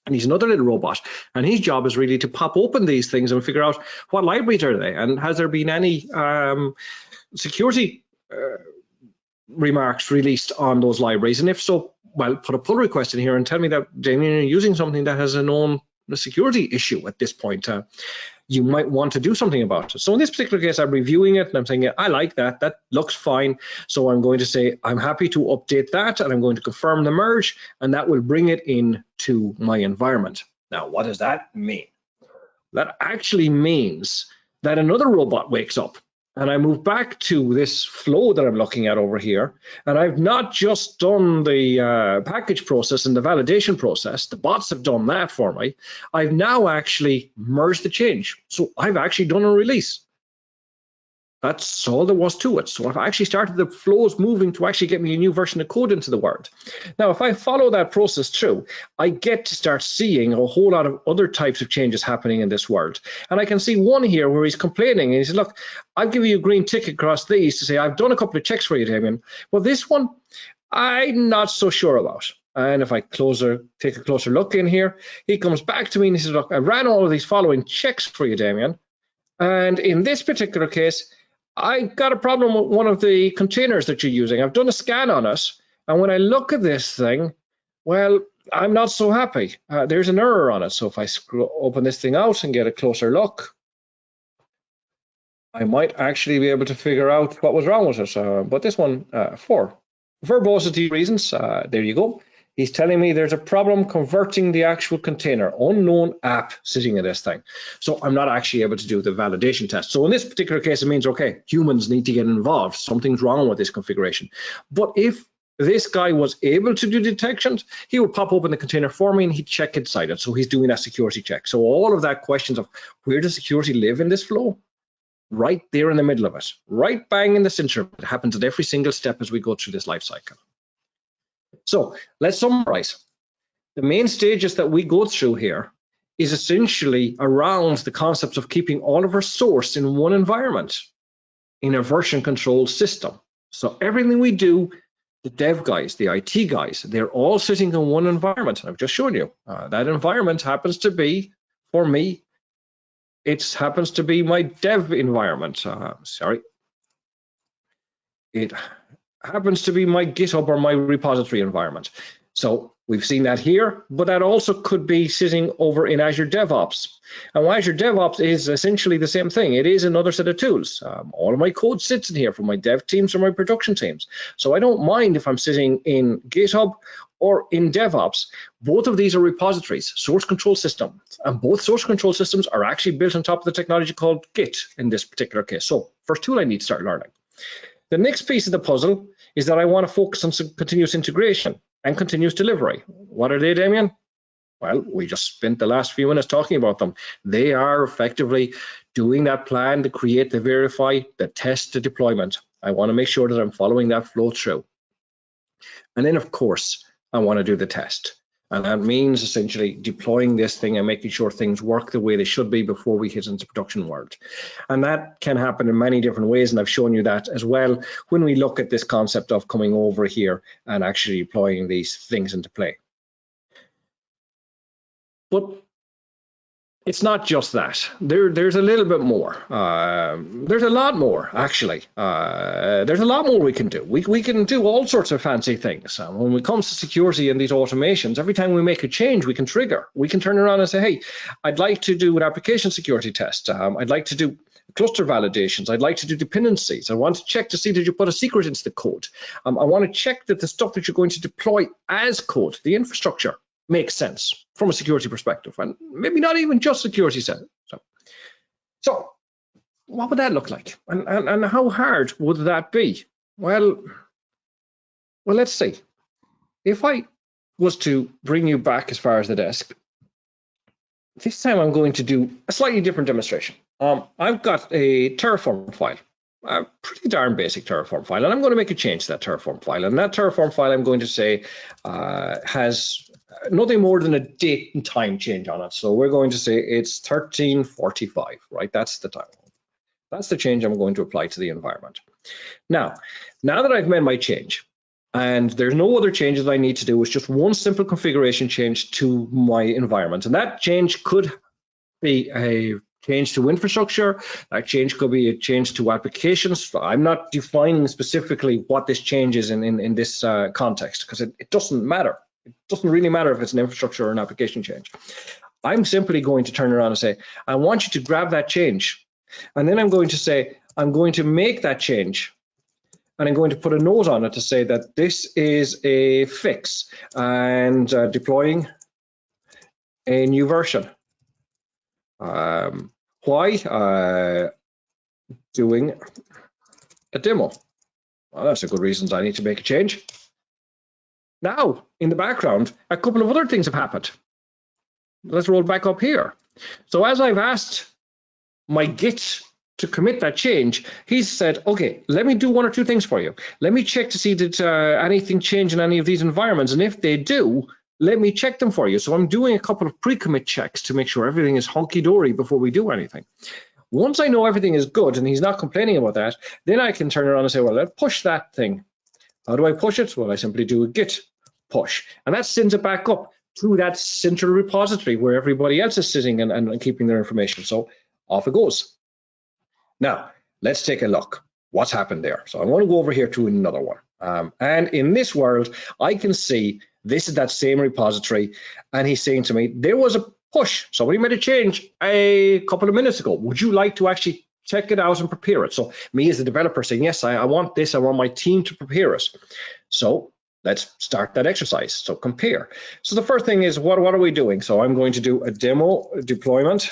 And he's another little robot, and his job is really to pop open these things and figure out what libraries are they, and has there been any security remarks released on those libraries, and if so, well, put a pull request in here and tell me that, Damien, you're using something that has a known security issue at this point. You might want to do something about it. So in this particular case, I'm reviewing it and I'm saying, yeah, I like that. That looks fine. So I'm going to say, I'm happy to update that, and I'm going to confirm the merge, and that will bring it into my environment. Now, what does that mean? That actually means that another robot wakes up, and I move back to this flow that I'm looking at over here, and I've not just done the package process and the validation process. The bots have done that for me. I've now actually merged the change. So I've actually done a release. That's all there was to it. So I've actually started the flows moving to actually get me a new version of code into the world. Now, if I follow that process through, I get to start seeing a whole lot of other types of changes happening in this world. And I can see one here where he's complaining, and he said, look, I'll give you a green tick across these to say, I've done a couple of checks for you, Damien. Well, this one, I'm not so sure about. And if I take a closer look in here, he comes back to me and he says, look, I ran all of these following checks for you, Damien. And in this particular case, I got a problem with one of the containers that you're using. I've done a scan on it, and when I look at this thing, well, I'm not so happy. There's an error on it. So if I open this thing out and get a closer look, I might actually be able to figure out what was wrong with it. But this one, for verbosity reasons, there you go. He's telling me there's a problem converting the actual container, unknown app sitting in this thing. So I'm not actually able to do the validation test. So in this particular case, it means, okay, humans need to get involved. Something's wrong with this configuration. But if this guy was able to do detections, he would pop open the container for me and he'd check inside it. So he's doing that security check. So all of that questions of where does security live in this flow? Right there in the middle of it, right bang in the center. It happens at every single step as we go through this life cycle. So let's summarize. The main stages that we go through here is essentially around the concepts of keeping all of our source in one environment in a version control system. So everything we do, the dev guys, the IT guys, they're all sitting in one environment. I've just shown you that environment happens to be, for me, it happens to be my dev environment. It happens to be my GitHub or my repository environment. So we've seen that here, but that also could be sitting over in Azure DevOps. And Azure DevOps is essentially the same thing. It is another set of tools. All of my code sits in here for my dev teams or my production teams. So I don't mind if I'm sitting in GitHub or in DevOps. Both of these are repositories, source control systems, and both source control systems are actually built on top of the technology called Git in this particular case. So first tool I need to start learning. The next piece of the puzzle is that I want to focus on some continuous integration and continuous delivery. What are they, Damien? Well, we just spent the last few minutes talking about them. They are effectively doing that plan to create, the verify, the test, the deployment. I want to make sure that I'm following that flow through. And then, of course, I want to do the test. And that means essentially deploying this thing and making sure things work the way they should be before we hit into production world. And that can happen in many different ways, and I've shown you that as well when we look at this concept of coming over here and actually deploying these things into play. But it's not just that. There's a little bit more. There's a lot more, actually. There's a lot more we can do. We can do all sorts of fancy things. When it comes to security and these automations, every time we make a change, we can trigger. We can turn around and say, hey, I'd like to do an application security test. I'd like to do cluster validations. I'd like to do dependencies. I want to check to see that you put a secret into the code. I want to check that the stuff that you're going to deploy as code, the infrastructure, makes sense from a security perspective, and maybe not even just security sense. So what would that look like, and how hard would that be? Well, let's see. If I was to bring you back as far as the desk, this time I'm going to do a slightly different demonstration. I've got a Terraform file, a pretty darn basic Terraform file, and I'm going to make a change to that Terraform file. And that Terraform file, I'm going to say, has nothing more than a date and time change on it. So we're going to say it's 1345, right? That's the time. That's the change I'm going to apply to the environment. Now that I've made my change, and there's no other changes I need to do, it's just one simple configuration change to my environment. And that change could be a change to infrastructure. That change could be a change to applications. I'm not defining specifically what this change is in this context, because it doesn't matter. It doesn't really matter if it's an infrastructure or an application change. I'm simply going to turn around and say, I want you to grab that change. And then I'm going to say, I'm going to make that change. And I'm going to put a note on it to say that this is a fix and deploying a new version. Why? Doing a demo. Well, that's a good reason I need to make a change. Now, in the background, a couple of other things have happened. Let's roll back up here. So as I've asked my Git to commit that change, he's said, okay, let me do one or two things for you. Let me check to see did anything change in any of these environments. And if they do, let me check them for you. So I'm doing a couple of pre-commit checks to make sure everything is hunky-dory before we do anything. Once I know everything is good and he's not complaining about that, then I can turn around and say, well, let's push that thing. How do I push it? Well, I simply do a git push, and that sends it back up to that central repository where everybody else is sitting and keeping their information. So off it goes. Now, let's take a look. What's happened there? So I want to go over here to another one. And in this world, I can see this is that same repository, and he's saying to me, there was a push. Somebody made a change a couple of minutes ago. Would you like to actually check it out and prepare it? So me as the developer saying, yes, I want this. I want my team to prepare it. So let's start that exercise. So compare. So the first thing is, what are we doing? So I'm going to do a demo deployment.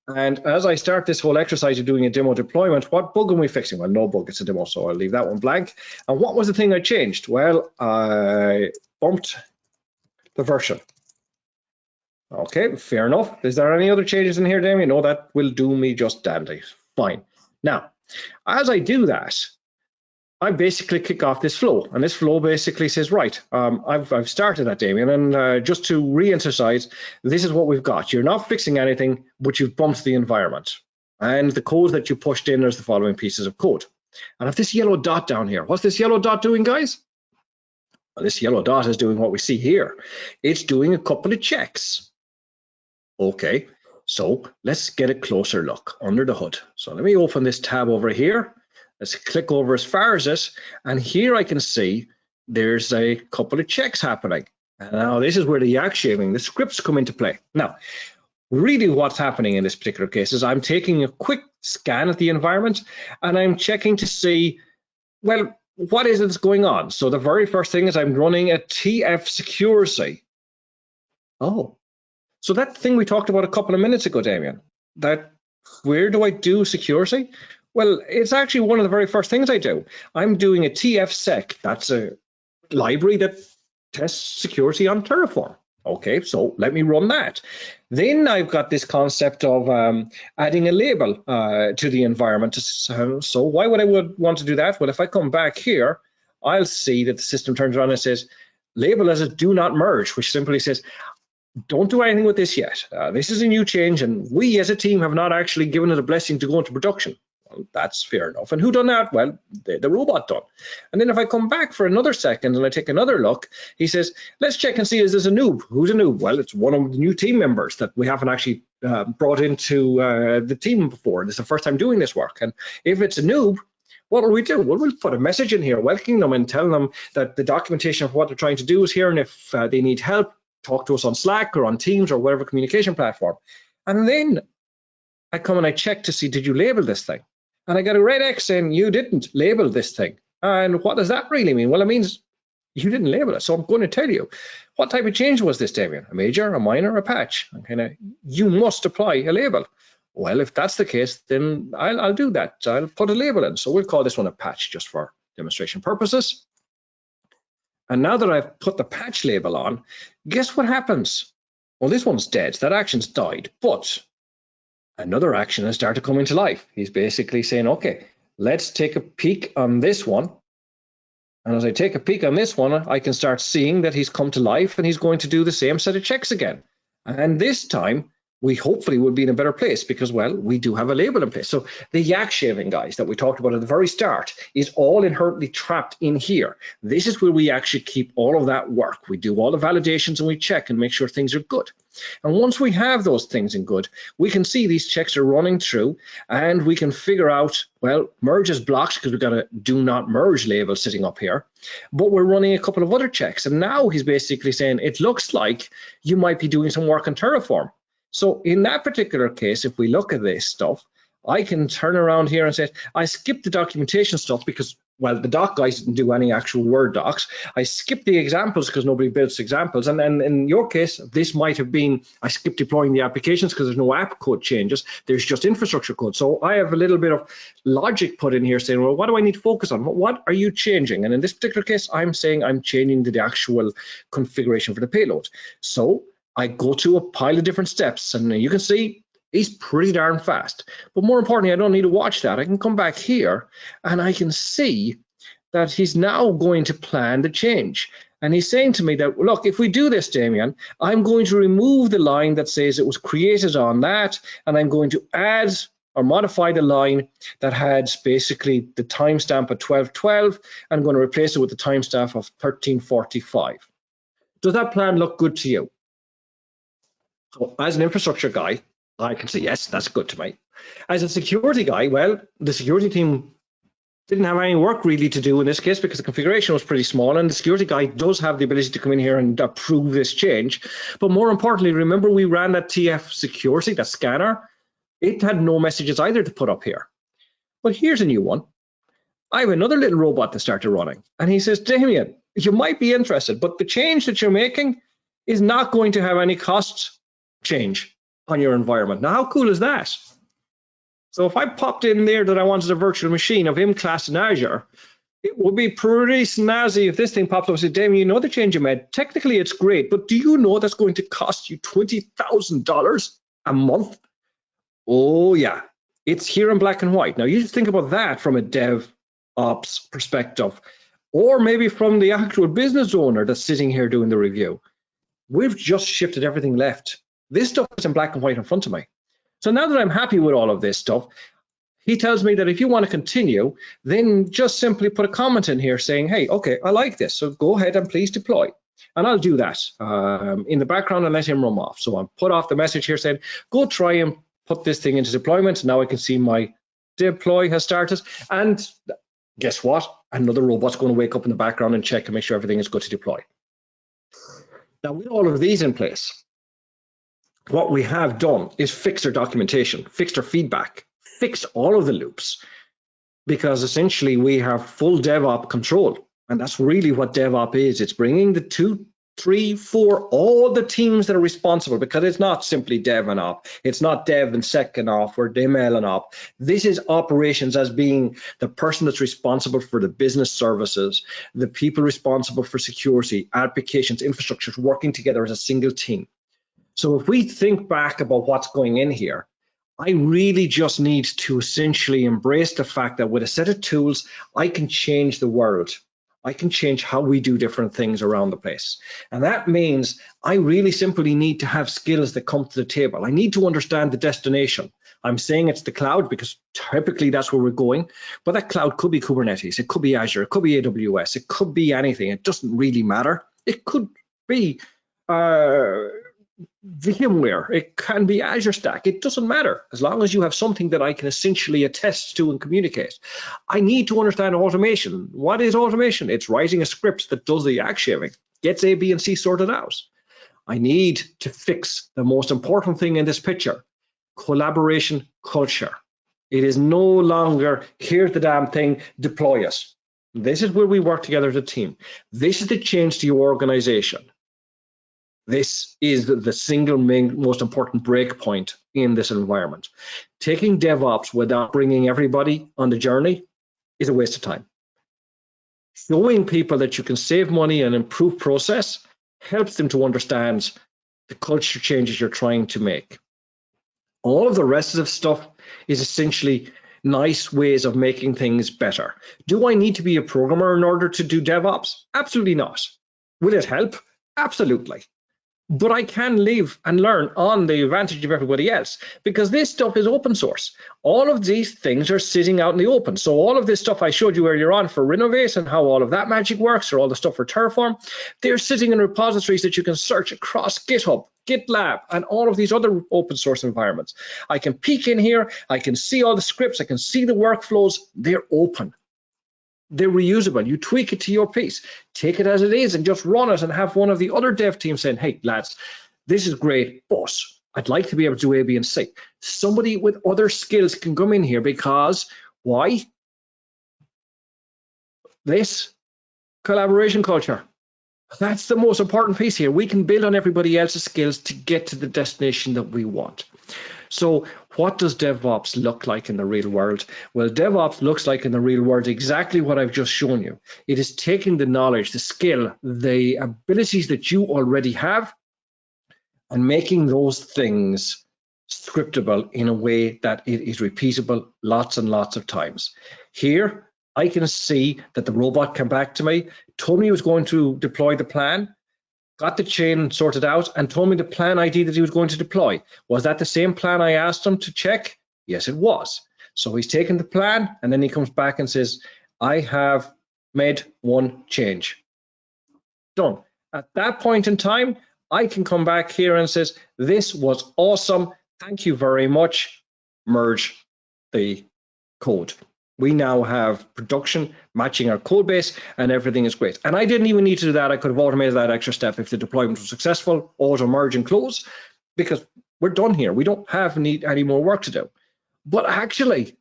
And as I start this whole exercise of doing a demo deployment, what bug am we fixing? Well, no bug, it's a demo, so I'll leave that one blank. And what was the thing I changed? Well, I bumped the version. Okay, fair enough. Is there any other changes in here, Damien? No, that will do me just dandy. Fine. Now, as I do that, I basically kick off this flow, and this flow basically says, right, I've started that, Damien, and just to re-emphasize, this is what we've got. You're not fixing anything, but you've bumped the environment, and the code that you pushed in is the following pieces of code. And if this yellow dot down here, what's this yellow dot doing, guys? Well, this yellow dot is doing what we see here. It's doing a couple of checks. Okay, so let's get a closer look under the hood. So let me open this tab over here. Let's click over as far as it, and here I can see there's a couple of checks happening. And now this is where the yak shaving, the scripts come into play. Now, really what's happening in this particular case is I'm taking a quick scan at the environment, and I'm checking to see, well, what is it that's going on? So the very first thing is I'm running a TF security. Oh, so that thing we talked about a couple of minutes ago, Damien, that where do I do security? Well, it's actually one of the very first things I do. I'm doing a TFSec. That's a library that tests security on Terraform. Okay, so let me run that. Then I've got this concept of adding a label to the environment. So why would I want to do that? Well, if I come back here, I'll see that the system turns around and says, label as a do not merge, which simply says, don't do anything with this yet. This is a new change, and we as a team have not actually given it a blessing to go into production. Well, that's fair enough. And who done that? Well, the robot done. And then if I come back for another second and I take another look, he says, let's check and see, is this a noob? Who's a noob? Well, it's one of the new team members that we haven't actually brought into the team before. This is the first time doing this work. And if it's a noob, what will we do? Well, we'll put a message in here welcoming them and telling them that the documentation of what they're trying to do is here, and if they need help, talk to us on Slack or on Teams or whatever communication platform. And then I come and I check to see, did you label this thing? And I got a red X saying you didn't label this thing. And what does that really mean? Well, it means you didn't label it. So I'm going to tell you, what type of change was this, Damien? A major, a minor, a patch? You must apply a label. Well, if that's the case, then I'll do that. I'll put a label in. So we'll call this one a patch just for demonstration purposes. And now that I've put the patch label on, guess what happens? Well, this one's dead. That action's died, but another action has started to come into life. He's basically saying, okay, let's take a peek on this one. And as I take a peek on this one, I can start seeing that he's come to life and he's going to do the same set of checks again. And this time, we hopefully will be in a better place because, well, we do have a label in place. So the yak shaving, guys, that we talked about at the very start is all inherently trapped in here. This is where we actually keep all of that work. We do all the validations and we check and make sure things are good. And once we have those things in good, we can see these checks are running through and we can figure out, well, merge is blocked because we've got a do not merge label sitting up here, but we're running a couple of other checks. And now he's basically saying, it looks like you might be doing some work on Terraform. So in that particular case, if we look at this stuff, I can turn around here and say, I skipped the documentation stuff because, well, the doc guys didn't do any actual Word docs. I skipped the examples because nobody builds examples. And then in your case, this might have been, I skipped deploying the applications because there's no app code changes. There's just infrastructure code. So I have a little bit of logic put in here saying, well, what do I need to focus on? What are you changing? And in this particular case, I'm saying I'm changing the actual configuration for the payload. So I go to a pile of different steps, and you can see he's pretty darn fast. But more importantly, I don't need to watch that. I can come back here and I can see that he's now going to plan the change. And he's saying to me that, look, if we do this, Damien, I'm going to remove the line that says it was created on that, and I'm going to add or modify the line that had basically the timestamp at 12:12. I'm going to replace it with the timestamp of 13:45. Does that plan look good to you? So as an infrastructure guy, I can say, yes, that's good to me. As a security guy, well, the security team didn't have any work really to do in this case because the configuration was pretty small, and the security guy does have the ability to come in here and approve this change. But more importantly, remember we ran that TF security, that scanner. It had no messages either to put up here. But here's a new one. I have another little robot that started running, and he says, Damien, you might be interested, but the change that you're making is not going to have any cost change on your environment. Now, how cool is that? So if I popped in there that I wanted a virtual machine of him class in Azure, it would be pretty snazzy if this thing pops up and says, Damien, you know the change you made? Technically, it's great, but do you know that's going to cost you $20,000 a month? Oh, yeah. It's here in black and white. Now, you just think about that from a DevOps perspective, or maybe from the actual business owner that's sitting here doing the review. We've just shifted everything left. This stuff is in black and white in front of me. So now that I'm happy with all of this stuff, he tells me that if you want to continue, then just simply put a comment in here saying, hey, okay, I like this, so go ahead and please deploy. And I'll do that in the background and let him run off. So I'll put off the message here saying, go try and put this thing into deployment. Now I can see my deploy has started. And guess what? Another robot's going to wake up in the background and check and make sure everything is good to deploy. Now, with all of these in place, what we have done is fix our documentation, fix our feedback, fix all of the loops, because essentially we have full DevOps control. And that's really what DevOps is. It's bringing the 2, 3, 4, all the teams that are responsible, because it's not simply Dev and Op. It's not Dev and Sec and Op or DML and Op. This is operations as being the person that's responsible for the business services, the people responsible for security, applications, infrastructure, working together as a single team. So if we think back about what's going in here, I really just need to essentially embrace the fact that with a set of tools, I can change the world. I can change how we do different things around the place. And that means I really simply need to have skills that come to the table. I need to understand the destination. I'm saying it's the cloud because typically that's where we're going, but that cloud could be Kubernetes, it could be Azure, it could be AWS, it could be anything. It doesn't really matter. It could be VMware, it can be Azure Stack, it doesn't matter as long as you have something that I can essentially attest to and communicate. I need to understand automation. What is automation? It's writing a script that does the axe shaving, gets A, B, and C sorted out. I need to fix the most important thing in this picture, collaboration culture. It is no longer, here's the damn thing, deploy it. This is where we work together as a team. This is the change to your organization. This is the single most important break point in this environment. Taking DevOps without bringing everybody on the journey is a waste of time. Showing people that you can save money and improve process helps them to understand the culture changes you're trying to make. All of the rest of the stuff is essentially nice ways of making things better. Do I need to be a programmer in order to do DevOps? Absolutely not. Will it help? Absolutely. But I can live and learn on the advantage of everybody else because this stuff is open source. All of these things are sitting out in the open. So all of this stuff I showed you earlier on for Renovate and how all of that magic works, or all the stuff for Terraform, they're sitting in repositories that you can search across GitHub, GitLab, and all of these other open source environments. I can peek in here, I can see all the scripts, I can see the workflows, they're open. They're reusable. You tweak it to your piece, take it as it is and just run it and have one of the other dev teams saying, hey lads, this is great, but I'd like to be able to do A, B, and C. Somebody with other skills can come in here because why? This collaboration culture. That's the most important piece here. We can build on everybody else's skills to get to the destination that we want. So what does DevOps look like in the real world? Well, DevOps looks like in the real world exactly what I've just shown you. It is taking the knowledge, the skill, the abilities that you already have and making those things scriptable in a way that it is repeatable lots and lots of times. Here, I can see that the robot came back to me, told me he was going to deploy the plan, got the chain sorted out, and told me the plan ID that he was going to deploy. Was that the same plan I asked him to check? Yes, it was. So he's taken the plan, and then he comes back and says, I have made one change. Done. At that point in time, I can come back here and says, this was awesome. Thank you very much. Merge the code. We now have production matching our code base and everything is great. And I didn't even need to do that. I could have automated that extra step if the deployment was successful, auto merge and close, because we're done here. We don't have any more work to do. But actually,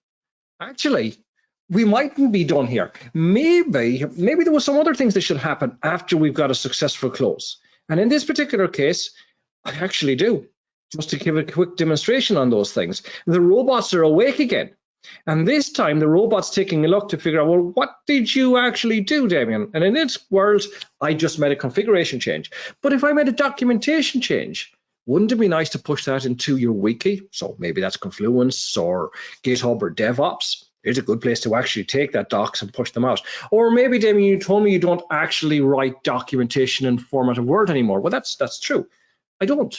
we mightn't be done here. Maybe there was some other things that should happen after we've got a successful close. And in this particular case, I actually do. Just to give a quick demonstration on those things. The robots are awake again. And this time the robot's taking a look to figure out, well, what did you actually do, Damien? And in this world, I just made a configuration change. But if I made a documentation change, wouldn't it be nice to push that into your wiki? So maybe that's Confluence or GitHub or DevOps. It's a good place to actually take that docs and push them out. Or maybe, Damien, you told me you don't actually write documentation in format of Word anymore. Well, that's true. I don't.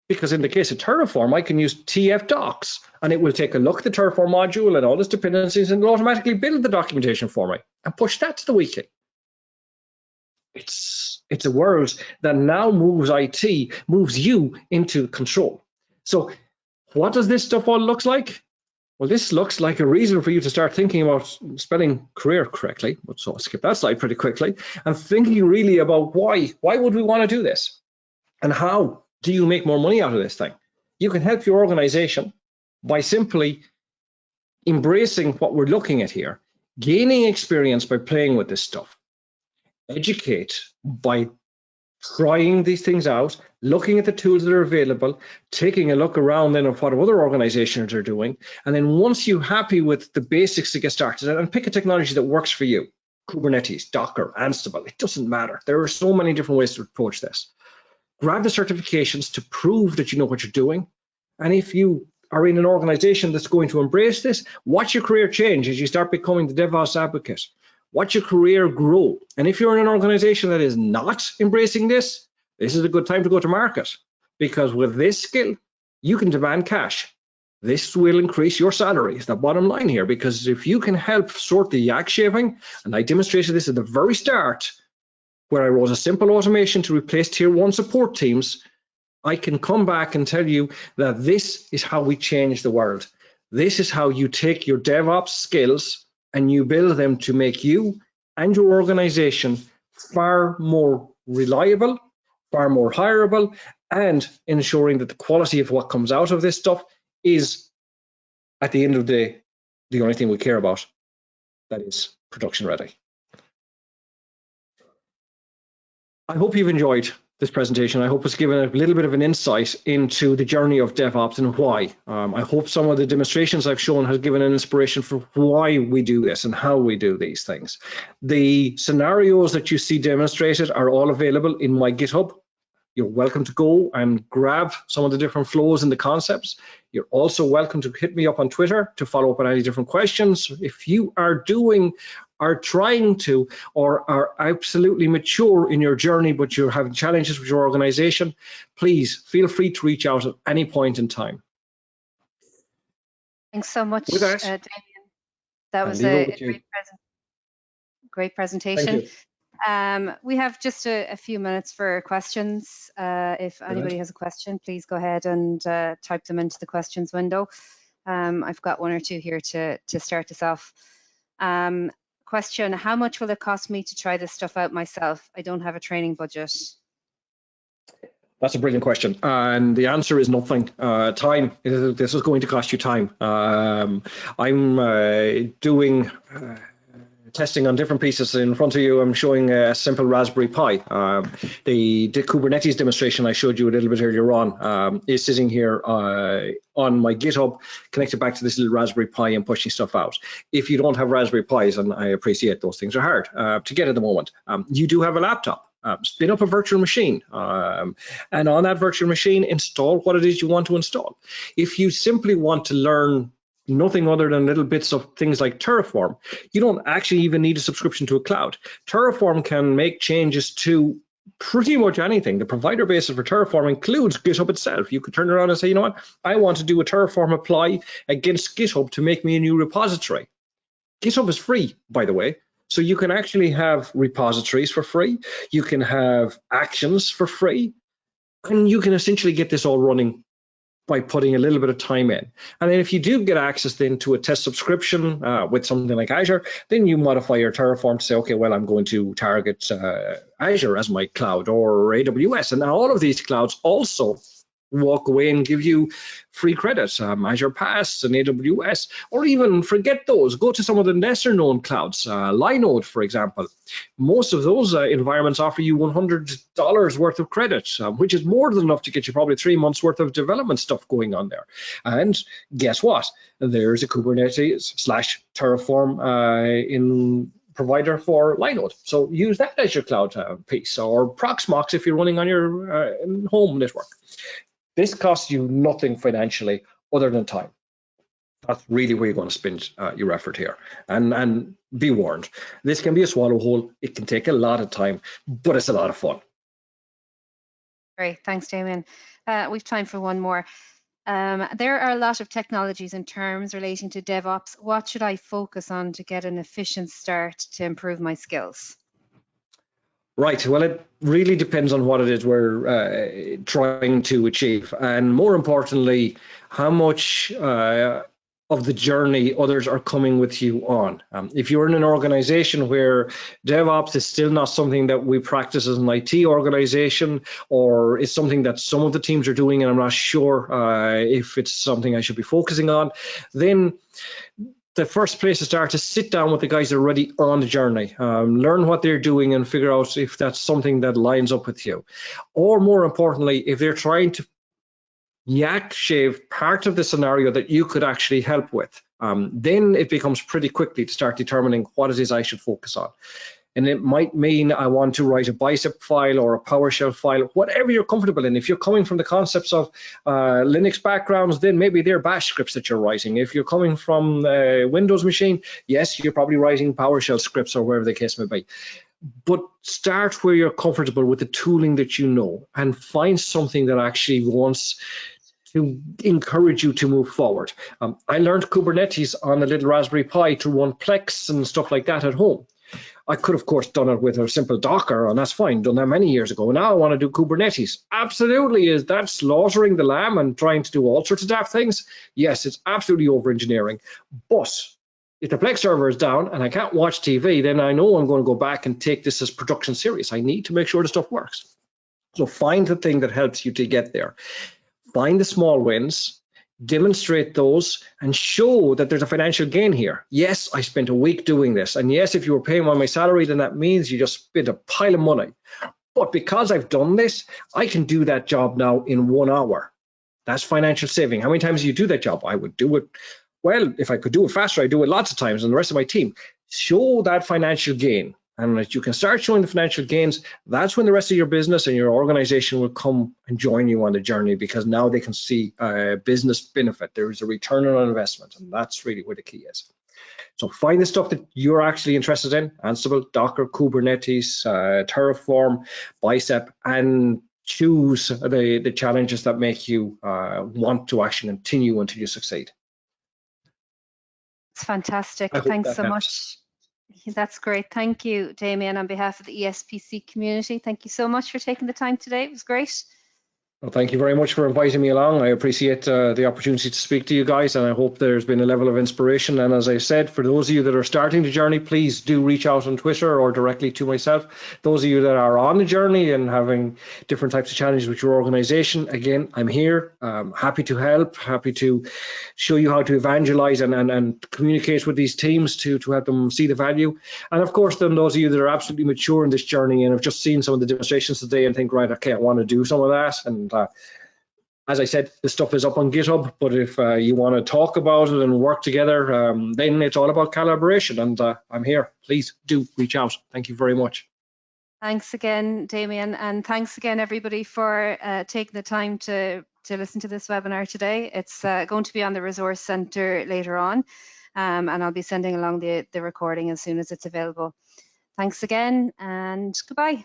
Because in the case of Terraform, I can use TF docs and it will take a look at the Terraform module and all its dependencies and it'll automatically build the documentation for me and push that to the wiki. It's a world that now moves IT, moves you into control. So what does this stuff all look like? Well, this looks like a reason for you to start thinking about spelling career correctly. So I'll skip that slide pretty quickly and thinking really about why would we want to do this and how do you make more money out of this thing? You can help your organization by simply embracing what we're looking at here, gaining experience by playing with this stuff, educate by trying these things out, looking at the tools that are available, taking a look around then of what other organizations are doing, and then once you're happy with the basics to get started, and pick a technology that works for you, Kubernetes, Docker, Ansible, it doesn't matter. There are so many different ways to approach this. Grab the certifications to prove that you know what you're doing. And if you are in an organization that's going to embrace this, watch your career change as you start becoming the DevOps advocate. watch your career grow. And if you're in an organization that is not embracing this, this is a good time to go to market, because with this skill, you can demand cash. This will increase your salary. It's the bottom line here, because if you can help sort the yak shaving, and I demonstrated this at the very start, where I wrote a simple automation to replace tier 1 support teams, I can come back and tell you that this is how we change the world. This is how you take your DevOps skills and you build them to make you and your organization far more reliable, far more hireable, and ensuring that the quality of what comes out of this stuff is, at the end of the day, the only thing we care about, that is production ready. I hope you've enjoyed this presentation. I hope it's given a little bit of an insight into the journey of DevOps and why. I hope some of the demonstrations I've shown has given an inspiration for why we do this and how we do these things. The scenarios that you see demonstrated are all available in my GitHub. You're welcome to go and grab some of the different flows and the concepts. You're also welcome to hit me up on Twitter to follow up on any different questions. If you are doing, are trying to, or are absolutely mature in your journey, but you're having challenges with your organization, please feel free to reach out at any point in time. Thanks so much, With that, Damien. That was a great presentation. Thank you. We have just a few minutes for questions. If anybody has a question, please go ahead and type them into the questions window. I've got one or two here to start us off. Question, how much will it cost me to try this stuff out myself? I don't have a training budget. That's a brilliant question, and the answer is nothing. Time. This is going to cost you time. I'm doing testing on different pieces. In front of you, I'm showing a simple Raspberry Pi. The Kubernetes demonstration I showed you a little bit earlier on is sitting here on my GitHub, connected back to this little Raspberry Pi and pushing stuff out. If you don't have Raspberry Pis, and I appreciate those things are hard to get at the moment, you do have a laptop. Spin up a virtual machine, and on that virtual machine, install what it is you want to install. If you simply want to learn nothing other than little bits of things like Terraform, you don't actually even need a subscription to a cloud. Terraform can make changes to pretty much anything. The provider basis for Terraform includes GitHub itself. You could turn around and say, you know what, I want to do a Terraform apply against GitHub to make me a new repository. GitHub is free, by the way. So you can actually have repositories for free. You can have actions for free. And you can essentially get this all running by putting a little bit of time in. And then if you do get access then to a test subscription with something like Azure, then you modify your Terraform to say, okay, well, I'm going to target Azure as my cloud, or AWS. And now all of these clouds also walk away and give you free credits, Azure Pass and AWS, or even forget those, go to some of the lesser known clouds, Linode, for example. Most of those environments offer you $100 worth of credits, which is more than enough to get you probably 3 months worth of development stuff going on there. And guess what? There's a Kubernetes / Terraform in provider for Linode. So use that as your cloud piece, or Proxmox if you're running on your home network. This costs you nothing financially other than time. That's really where you're going to spend your effort here. And be warned, this can be a swallow hole. It can take a lot of time, but it's a lot of fun. Great, thanks, Damien. We've time for one more. There are a lot of technologies and terms relating to DevOps. What should I focus on to get an efficient start to improve my skills? Right, well, it really depends on what it is we're trying to achieve, and more importantly, how much of the journey others are coming with you on. If you're in an organization where DevOps is still not something that we practice as an IT organization, or it's something that some of the teams are doing and I'm not sure if it's something I should be focusing on, then the first place to start is sit down with the guys that are already on the journey, learn what they're doing and figure out if that's something that lines up with you. Or more importantly, if they're trying to yak shave part of the scenario that you could actually help with, then it becomes pretty quickly to start determining what it is I should focus on. And it might mean I want to write a bicep file or a PowerShell file, whatever you're comfortable in. If you're coming from the concepts of Linux backgrounds, then maybe they're bash scripts that you're writing. If you're coming from a Windows machine, yes, you're probably writing PowerShell scripts or wherever the case may be. But start where you're comfortable with the tooling that you know, and find something that actually wants to encourage you to move forward. I learned Kubernetes on a little Raspberry Pi to run Plex and stuff like that at home. I could, of course, done it with a simple Docker, and that's fine, done that many years ago. Now I want to do Kubernetes. Absolutely, is that slaughtering the lamb and trying to do all sorts of daft things? Yes, it's absolutely over-engineering. But if the Plex server is down and I can't watch TV, then I know I'm going to go back and take this as production serious. I need to make sure the stuff works. So find the thing that helps you to get there. Find the small wins, demonstrate those, and show that there's a financial gain here. Yes, I spent a week doing this. And yes, if you were paying on my salary, then that means you just spent a pile of money. But because I've done this, I can do that job now in 1 hour. That's financial saving. How many times do you do that job? I would do it. Well, if I could do it faster, I do it lots of times, and the rest of my team. Show that financial gain. And if you can start showing the financial gains, that's when the rest of your business and your organization will come and join you on the journey, because now they can see business benefit. There is a return on investment, and that's really where the key is. So find the stuff that you're actually interested in: Ansible, Docker, Kubernetes, Terraform, Bicep, and choose the challenges that make you want to actually continue until you succeed. It's fantastic. Thanks so much. That's great. Thank you, Damien, on behalf of the ESPC community. Thank you so much for taking the time today. It was great. Well, thank you very much for inviting me along. I appreciate the opportunity to speak to you guys, and I hope there's been a level of inspiration. And as I said, for those of you that are starting the journey, please do reach out on Twitter or directly to myself. Those of you that are on the journey and having different types of challenges with your organization, again, I'm here, happy to help, happy to show you how to evangelize and communicate with these teams to help them see the value. And of course, then those of you that are absolutely mature in this journey and have just seen some of the demonstrations today and think, right, okay, I want to do some of that. And as I said, this stuff is up on GitHub, but if you want to talk about it and work together, then it's all about collaboration, and I'm here. Please do reach out. Thank you very much. Thanks again, Damien, and thanks again, everybody, for taking the time to listen to this webinar today. It's going to be on the Resource Centre later on, and I'll be sending along the recording as soon as it's available. Thanks again, and goodbye.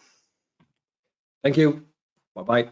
Thank you. Bye-bye.